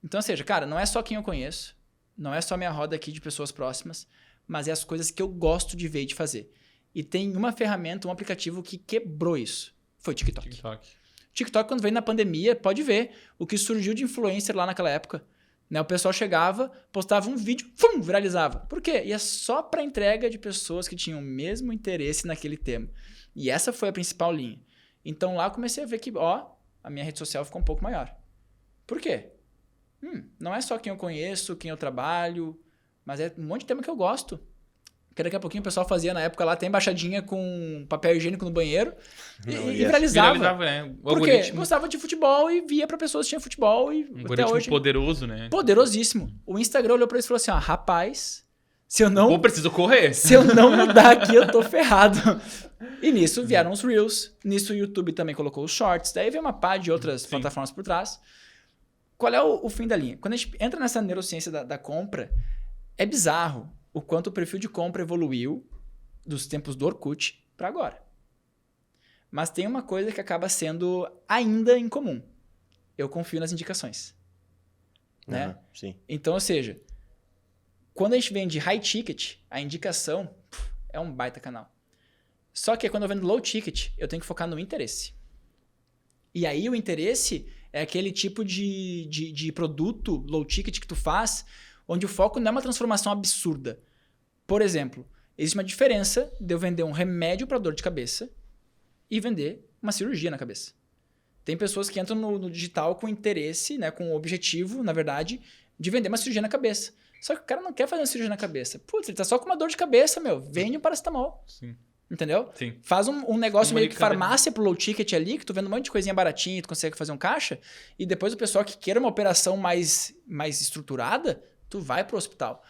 Então, ou seja, cara, não é só quem eu conheço, não é só minha roda aqui de pessoas próximas, mas é as coisas que eu gosto de ver e de fazer. E tem uma ferramenta, um aplicativo que quebrou isso. Foi o TikTok. TikTok. TikTok, quando veio na pandemia, pode ver o que surgiu de influencer lá naquela época. Né? O pessoal chegava, postava um vídeo, viralizava. Por quê? E é só para entrega de pessoas que tinham o mesmo interesse naquele tema. E essa foi a principal linha. Então lá eu comecei a ver que, a minha rede social ficou um pouco maior. Por quê? Não é só quem eu conheço, quem eu trabalho, mas é um monte de tema que eu gosto. Porque daqui a pouquinho o pessoal fazia na época lá, até embaixadinha com papel higiênico no banheiro e viralizava. Né? Por quê? Gostava de futebol e via pra pessoas que tinham futebol e Um até algoritmo hoje... poderoso, né? Poderosíssimo. O Instagram olhou pra isso e falou assim, rapaz, se eu não... Ou preciso correr. Se eu não mudar aqui, eu tô ferrado. E nisso vieram os Reels, nisso o YouTube também colocou os Shorts, daí veio uma pá de outras plataformas por trás. Qual é o fim da linha? Quando a gente entra nessa neurociência da compra, é bizarro o quanto o perfil de compra evoluiu dos tempos do Orkut para agora. Mas tem uma coisa que acaba sendo ainda incomum. Eu confio nas indicações. Né? Sim. Então, ou seja, quando a gente vende high ticket, a indicação é um baita canal. Só que quando eu vendo low ticket, eu tenho que focar no interesse. E aí o interesse é aquele tipo de produto low ticket que tu faz, onde o foco não é uma transformação absurda. Por exemplo, existe uma diferença de eu vender um remédio para dor de cabeça e vender uma cirurgia na cabeça. Tem pessoas que entram no digital com interesse, né, com o objetivo, na verdade, de vender uma cirurgia na cabeça. Só que o cara não quer fazer uma cirurgia na cabeça. Putz, ele tá só com uma dor de cabeça, vende um paracetamol. Sim. Entendeu? Sim. Faz um negócio meio que Comunicando. farmácia pro low ticket ali, que tu vende um monte de coisinha baratinha, tu consegue fazer um caixa, e depois o pessoal que queira uma operação mais estruturada, tu vai pro hospital.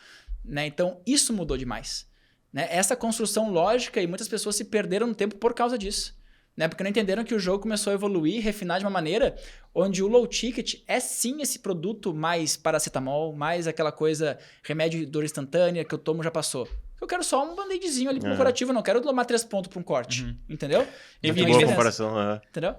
Né? Então, isso mudou demais. Né? Essa construção lógica, e muitas pessoas se perderam no tempo por causa disso. Né? Porque não entenderam que o jogo começou a evoluir, refinar de uma maneira onde o low ticket é sim esse produto mais paracetamol, mais aquela coisa, remédio de dor instantânea que eu tomo já passou. Eu quero só um band-aidzinho ali pro meu curativo, não quero tomar 3 pontos pra um corte. Entendeu? E Muito Vini, boa a beleza. comparação. Entendeu? A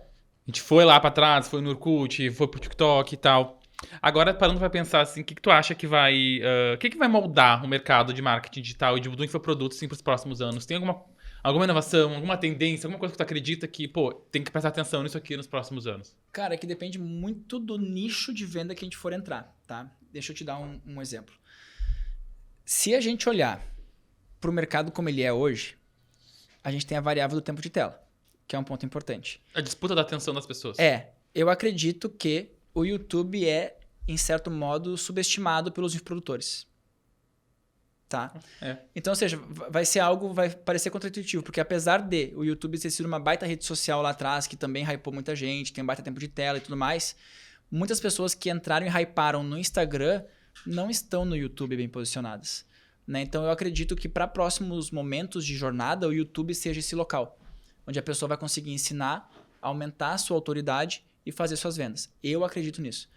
gente foi lá pra trás, foi no Orkut, foi pro TikTok e tal. Agora, parando pra pensar assim, o que tu acha que vai... O que vai moldar o mercado de marketing digital e de infoprodutos assim, pros próximos anos? Tem alguma inovação, alguma tendência, alguma coisa que tu acredita que, tem que prestar atenção nisso aqui nos próximos anos? Cara, que depende muito do nicho de venda que a gente for entrar, tá? Deixa eu te dar um exemplo. Se a gente olhar pro mercado como ele é hoje, a gente tem a variável do tempo de tela, que é um ponto importante. A disputa da atenção das pessoas. Eu acredito que o YouTube é, em certo modo, subestimado pelos produtores. Tá? Então, ou seja, vai parecer contraintuitivo, porque apesar de o YouTube ter sido uma baita rede social lá atrás, que também hypou muita gente, tem um baita tempo de tela e tudo mais, muitas pessoas que entraram e hyparam no Instagram não estão no YouTube bem posicionadas. Né? Então, eu acredito que para próximos momentos de jornada, o YouTube seja esse local, onde a pessoa vai conseguir ensinar, aumentar a sua autoridade e fazer suas vendas. Eu acredito nisso.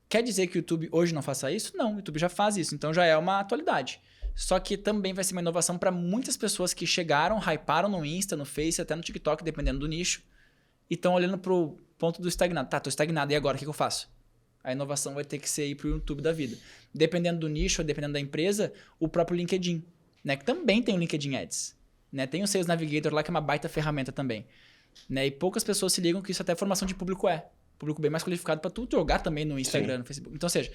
Quer dizer que o YouTube hoje não faça isso? Não, o YouTube já faz isso, então já é uma atualidade. Só que também vai ser uma inovação para muitas pessoas que chegaram, hyparam no Insta, no Face, até no TikTok, dependendo do nicho, e estão olhando pro ponto do estagnado. Tá, tô estagnado, e agora o que eu faço? A inovação vai ter que ser ir pro YouTube da vida. Dependendo do nicho, dependendo da empresa, o próprio LinkedIn, né? Que também tem o LinkedIn Ads. Né? Tem o Sales Navigator lá, que é uma baita ferramenta também. Né? E poucas pessoas se ligam que isso até formação de público é. Público bem mais qualificado para tu jogar também no Instagram, no Facebook. Então, ou seja,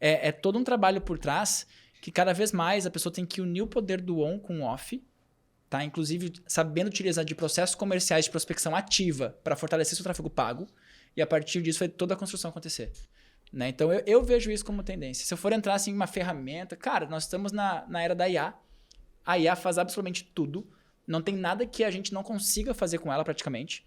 é todo um trabalho por trás que cada vez mais a pessoa tem que unir o poder do on com o off, tá? Inclusive sabendo utilizar de processos comerciais de prospecção ativa para fortalecer seu tráfego pago, e a partir disso vai toda a construção acontecer. Né? Então eu vejo isso como tendência. Se eu for entrar assim, em uma ferramenta, cara, nós estamos na era da IA. A IA faz absolutamente tudo. Não tem nada que a gente não consiga fazer com ela praticamente.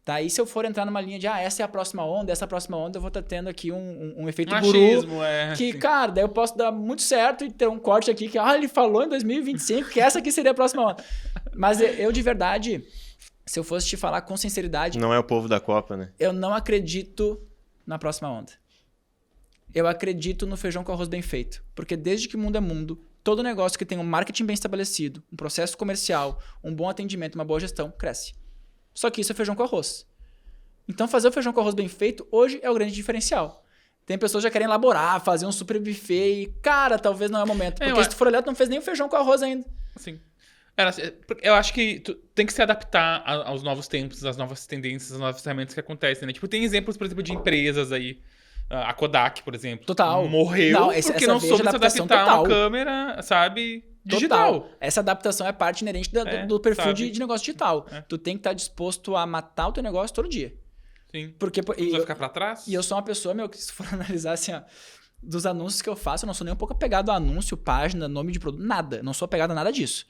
Tá? E se eu for entrar numa linha de essa é a próxima onda, essa próxima onda, eu vou estar tendo aqui um efeito Machismo, guru. Que, assim. cara, daí eu posso dar muito certo e ter um corte aqui que, ele falou em 2025 que essa aqui seria a próxima onda. Mas eu de verdade, se eu fosse te falar com sinceridade... Não é o povo da Copa, né? Eu não acredito na próxima onda. Eu acredito no feijão com arroz bem feito. Porque desde que o mundo é mundo, todo negócio que tem um marketing bem estabelecido, um processo comercial, um bom atendimento, uma boa gestão, cresce. Só que isso é feijão com arroz. Então fazer o feijão com arroz bem feito hoje é o grande diferencial. Tem pessoas que já querem elaborar, fazer um super buffet e, cara, talvez não é o momento. Porque se tu for olhar, tu não fez nem o feijão com arroz ainda. Sim. Eu acho que tu tem que se adaptar aos novos tempos, às novas tendências, às novas ferramentas que acontecem, né? Tipo, tem exemplos, por exemplo, de empresas aí. A Kodak, por exemplo. Total. Morreu Não, porque essa não vez soube se adaptação adaptar a total. uma câmera, sabe, digital. Total. Essa adaptação é parte inerente do perfil sabe? de negócio digital. É. Tu tem que estar disposto a matar o teu negócio todo dia. Sim. Porque Tu vai ficar pra trás? E eu sou uma pessoa, que se for analisar assim, ó, dos anúncios que eu faço, eu não sou nem um pouco apegado a anúncio, página, nome de produto, nada. Não sou apegado a nada disso.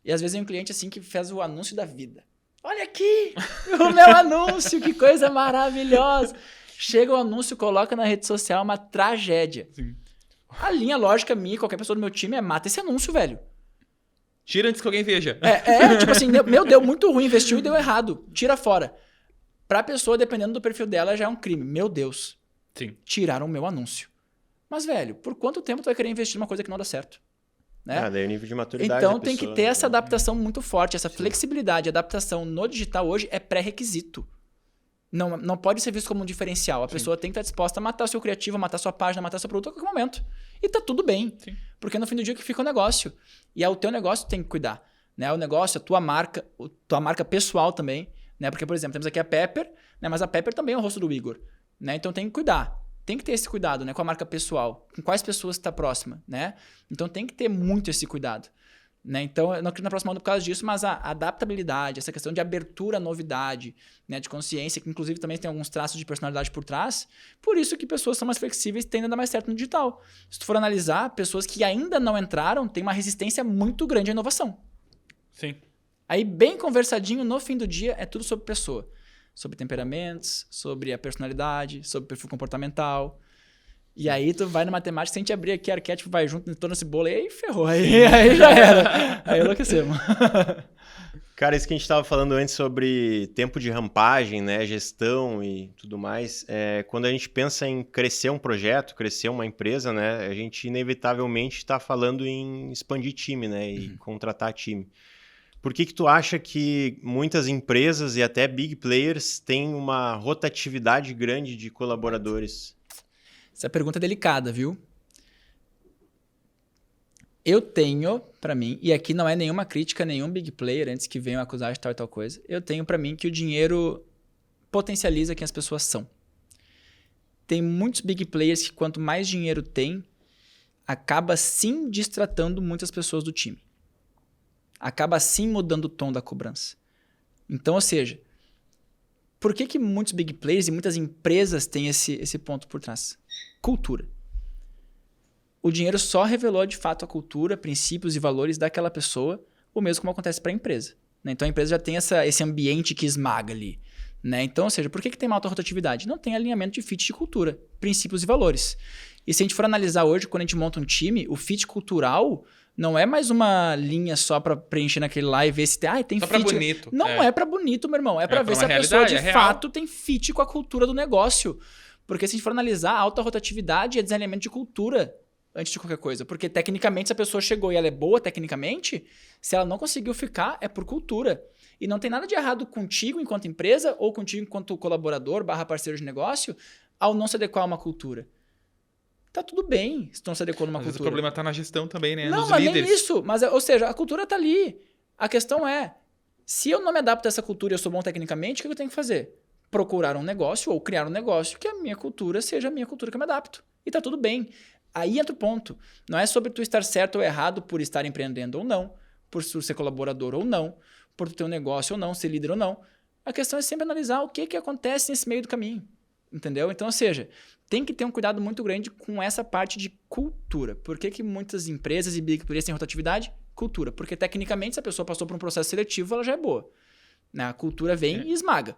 E às vezes tem um cliente assim que fez o anúncio da vida. Olha aqui, o meu anúncio, que coisa maravilhosa. Chega o anúncio, coloca na rede social, uma tragédia. Sim. A linha lógica minha, qualquer pessoa do meu time, é mata esse anúncio, velho. Tira antes que alguém veja. Tipo assim, deu muito ruim, investiu e deu errado. Tira fora. Pra pessoa, dependendo do perfil dela, já é um crime. Meu Deus. Sim. Tiraram o meu anúncio. Mas, velho, por quanto tempo tu vai querer investir numa coisa que não dá certo? Né? Daí o nível de maturidade Então da tem que pessoa, ter né? essa adaptação muito forte, essa flexibilidade. A adaptação no digital hoje é pré-requisito. Não pode ser visto como um diferencial. A pessoa tem que estar disposta a matar seu criativo, a matar sua página, a matar seu produto a qualquer momento. E tá tudo bem. Sim. Porque no fim do dia que fica o negócio. E é o teu negócio que tem que cuidar. Né? O negócio, a tua marca pessoal também. Né? Porque, por exemplo, temos aqui a Pepper, né? Mas a Pepper também é o rosto do Igor. Né? Então tem que cuidar. Tem que ter esse cuidado, né, com a marca pessoal. Com quais pessoas está próxima, né? Então tem que ter muito esse cuidado. Né? Então, eu não acredito na próxima onda por causa disso, mas a adaptabilidade, essa questão de abertura à novidade, né, de consciência, que inclusive também tem alguns traços de personalidade por trás, por isso que pessoas são mais flexíveis e tendem a dar mais certo no digital. Se tu for analisar, pessoas que ainda não entraram têm uma resistência muito grande à inovação. Sim. Aí, bem conversadinho, no fim do dia, é tudo sobre pessoa. Sobre temperamentos, sobre a personalidade, sobre o perfil comportamental. E aí tu vai na matemática, se a gente abrir aqui, arquétipo vai junto em todo esse bolo, e aí ferrou, aí já era. Aí enlouquecemos. Cara, isso que a gente estava falando antes sobre tempo de rampagem, né, gestão e tudo mais, quando a gente pensa em crescer um projeto, crescer uma empresa, né, a gente inevitavelmente está falando em expandir time, né, e contratar time. Por que tu acha que muitas empresas e até big players têm uma rotatividade grande de colaboradores? Essa pergunta é delicada, viu? Eu tenho pra mim, e aqui não é nenhuma crítica a nenhum big player, antes que venham acusar de tal e tal coisa, eu tenho pra mim que o dinheiro potencializa quem as pessoas são. Tem muitos big players que quanto mais dinheiro tem, acaba sim distratando muitas pessoas do time. Acaba sim mudando o tom da cobrança. Então, ou seja, por que muitos big players e muitas empresas têm esse ponto por trás? Cultura. O dinheiro só revelou de fato a cultura, princípios e valores daquela pessoa, o mesmo como acontece para a empresa. Né? Então a empresa já tem esse ambiente que esmaga ali. Né? Então, ou seja, por que tem uma alta rotatividade? Não tem alinhamento de fit de cultura, princípios e valores. E se a gente for analisar hoje, quando a gente monta um time, o fit cultural não é mais uma linha só para preencher naquele lá e ver se tem, tem só fit. Pra bonito. Não é para bonito, meu irmão. É para ver se a pessoa de fato tem fit com a cultura do negócio. Porque se a gente for analisar, a alta rotatividade é desalinhamento de cultura antes de qualquer coisa. Porque tecnicamente, se a pessoa chegou e ela é boa tecnicamente, se ela não conseguiu ficar, é por cultura. E não tem nada de errado contigo enquanto empresa ou contigo enquanto colaborador / parceiro de negócio ao não se adequar a uma cultura. Tá tudo bem se tu não se adequou numa cultura. Mas o problema tá na gestão também, né? Não, nos mas líderes. nem isso. Mas, ou seja, a cultura tá ali. A questão é, se eu não me adapto a essa cultura e eu sou bom tecnicamente, o que eu tenho que fazer? Procurar um negócio ou criar um negócio que a minha cultura seja a minha cultura que eu me adapto. E tá tudo bem. Aí entra o ponto. Não é sobre tu estar certo ou errado por estar empreendendo ou não, por ser colaborador ou não, por tu ter um negócio ou não, ser líder ou não. A questão é sempre analisar o que acontece nesse meio do caminho. Entendeu? Então, ou seja, tem que ter um cuidado muito grande com essa parte de cultura. Por que muitas empresas e big players têm rotatividade? Cultura. Porque, tecnicamente, se a pessoa passou por um processo seletivo, ela já é boa. Né? A cultura vem e esmaga.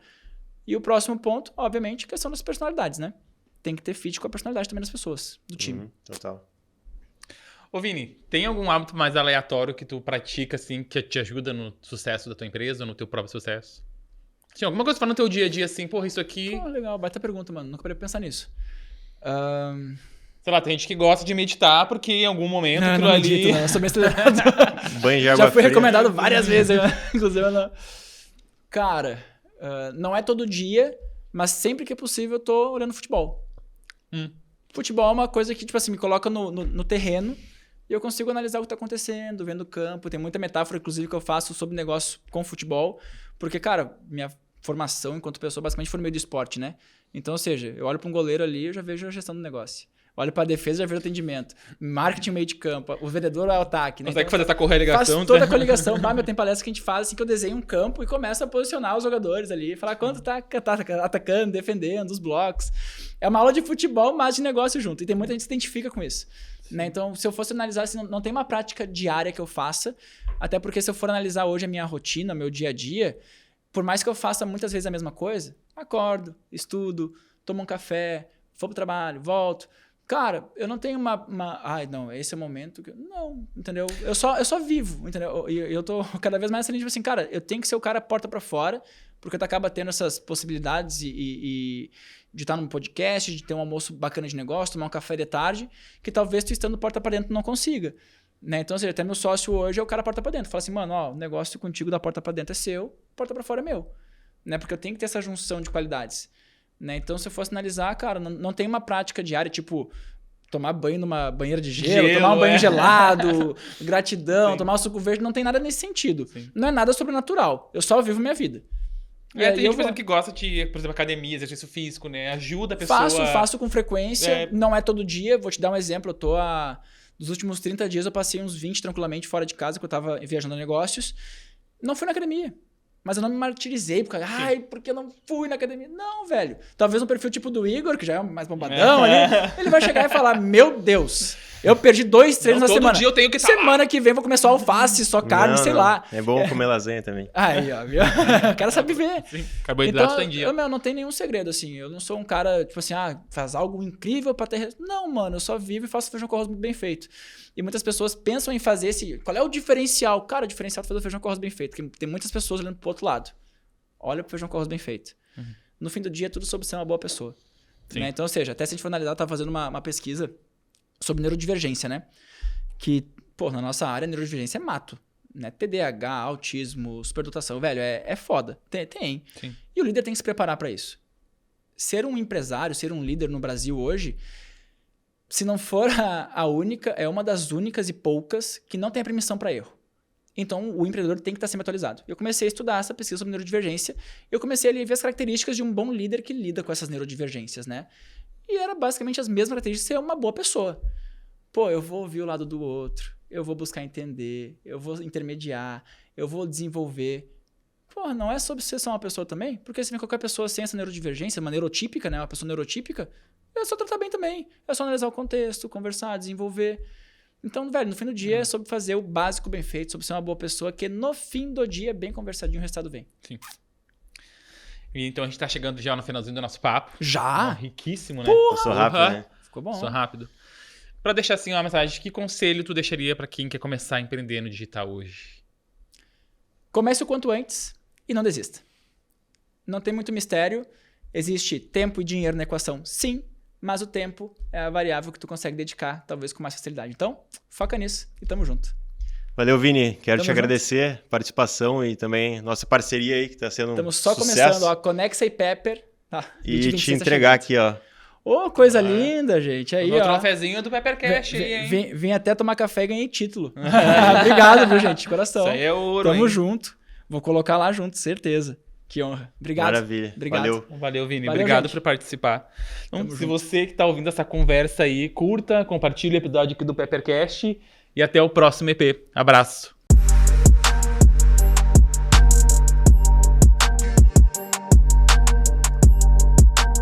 E o próximo ponto, obviamente, é a questão das personalidades, né? Tem que ter fit com a personalidade também das pessoas, do time. Total. Ô, Vini, tem algum hábito mais aleatório que tu pratica, assim, que te ajuda no sucesso da tua empresa, no teu próprio sucesso? Tinha alguma coisa que fala no teu dia a dia, assim, porra, isso aqui... Pô, legal, baita pergunta, mano. Nunca parei pra pensar nisso. Sei lá, tem gente que gosta de meditar porque em algum momento aquilo não ali... medito, não. Eu sou bem acelerado. Banho de água Já fui fria. recomendado várias vezes, inclusive eu não. Cara, não é todo dia, mas sempre que é possível eu tô olhando futebol. Futebol é uma coisa que, tipo assim, me coloca no terreno, e eu consigo analisar o que está acontecendo, vendo o campo. Tem muita metáfora, inclusive, que eu faço sobre negócio com futebol, porque, cara, minha formação enquanto pessoa basicamente foi no meio do esporte, né? Então, ou seja, eu olho para um goleiro ali, eu já vejo a gestão do negócio. Olho para a defesa, já vejo o atendimento. Marketing meio de campo, o vendedor é o ataque. Né? Consegue Então, fazer essa correligação? Faço toda a coligação. Meu, tem palestra que a gente faz assim, que eu desenho um campo e começo a posicionar os jogadores ali, falar quanto tá atacando, defendendo, os blocos. É uma aula de futebol, mas de negócio junto. E tem muita gente que se identifica com isso. Né? Então, se eu fosse analisar, assim, não tem uma prática diária que eu faça, até porque se eu for analisar hoje a minha rotina, meu dia a dia, por mais que eu faça muitas vezes a mesma coisa, acordo, estudo, tomo um café, vou pro trabalho, volto. Cara, eu não tenho ai, não, esse é o momento que... Não, entendeu? Eu só vivo, entendeu? E eu tô cada vez mais assim, tipo assim, cara, eu tenho que ser o cara porta pra fora, porque tu acaba tendo essas possibilidades e de estar num podcast, de ter um almoço bacana de negócio, tomar um café de tarde, que talvez tu estando porta pra dentro não consiga. Né? Então, ou seja, até meu sócio hoje é o cara porta pra dentro. Fala assim, mano, ó, o negócio contigo da porta pra dentro é seu, porta pra fora é meu. Né? Porque eu tenho que ter essa junção de qualidades. Né? Então, se eu fosse analisar, cara, não tem uma prática diária, tipo, tomar banho numa banheira de gelo tomar um banho gelado, gratidão, tomar um suco verde, não tem nada nesse sentido. Sim. Não é nada sobrenatural. Eu só vivo minha vida. Tem gente, por exemplo, que gosta de, por exemplo, academia, exercício físico, né? Ajuda a pessoa... Faço com frequência, não é todo dia. Vou te dar um exemplo, dos últimos 30 dias eu passei uns 20 tranquilamente fora de casa, que eu tava viajando a negócios. Não fui na academia. Mas eu não me martirizei, porque eu não fui na academia. Não, velho. Talvez um perfil tipo do Igor, que já é mais bombadão ali, ele vai chegar e falar, meu Deus, eu perdi 2 treinos na semana. Todo dia eu tenho que Semana que vem vou comer só alface, só carne, sei lá. É bom comer lasanha também. Aí, ó, viu? Quero saber viver. Sim, carboidrato tem dia. Eu não tenho nenhum segredo, assim. Eu não sou um cara, tipo assim, faz algo incrível pra ter... Não, mano, eu só vivo e faço feijão com arroz muito bem feito. E muitas pessoas pensam em fazer qual é o diferencial? Cara, o diferencial é fazer o feijão com arroz bem feito. Porque tem muitas pessoas olhando pro outro lado. Olha pro feijão com arroz bem feito. Uhum. No fim do dia, é tudo sobre ser uma boa pessoa. Né? Então, ou seja, até se a gente for analisar, eu tava fazendo uma pesquisa sobre neurodivergência, né? Que, pô, na nossa área, neurodivergência é mato. Né? TDAH, autismo, superdotação, velho, é foda. Tem. Sim. E o líder tem que se preparar para isso. Ser um empresário, ser um líder no Brasil hoje, se não for a única, é uma das únicas e poucas que não tem a permissão para erro. Então, o empreendedor tem que estar sempre atualizado. Eu comecei a estudar essa pesquisa sobre neurodivergência. Eu comecei a ver as características de um bom líder que lida com essas neurodivergências, né? E era basicamente as mesmas características de ser uma boa pessoa. Pô, eu vou ouvir o lado do outro, eu vou buscar entender, eu vou intermediar, eu vou desenvolver. Pô, não é sobre ser só uma pessoa também? Porque se vem qualquer pessoa sem essa neurodivergência, uma neurotípica, né? Uma pessoa neurotípica, é só tratar bem também. É só analisar o contexto, conversar, desenvolver. Então, velho, no fim do dia é sobre fazer o básico bem feito, sobre ser uma boa pessoa, que no fim do dia, bem conversadinho, o resultado vem. Sim. E então a gente tá chegando já no finalzinho do nosso papo. Já? Riquíssimo, né? Passou rápido, né? Ficou bom. Passou rápido. Pra deixar assim uma mensagem, que conselho tu deixaria pra quem quer começar a empreender no digital hoje? Comece o quanto antes e não desista. Não tem muito mistério. Existe tempo e dinheiro na equação, sim. Mas o tempo é a variável que tu consegue dedicar, talvez com mais facilidade. Então, foca nisso e tamo junto. Valeu, Vini. Quero te agradecer a participação e também nossa parceria aí, que tá sendo Estamos só sucesso. Começando, ó, Conexa e Pepper. E te entregar aqui, ó. Ô, coisa linda, gente. Aí, outro ó. cafezinho do Peppercast aí, hein? Vim até tomar café e ganhei título. Obrigado, viu, gente? De coração. Isso aí é ouro, Tamo hein? junto. Vou colocar lá junto, certeza. Que honra. Obrigado. Maravilha. Obrigado. Valeu, Vini. Valeu, obrigado gente. por participar. Então, Tamo se junto. você que tá ouvindo essa conversa aí, curta, compartilha o episódio aqui do Peppercast e até o próximo EP. Abraço.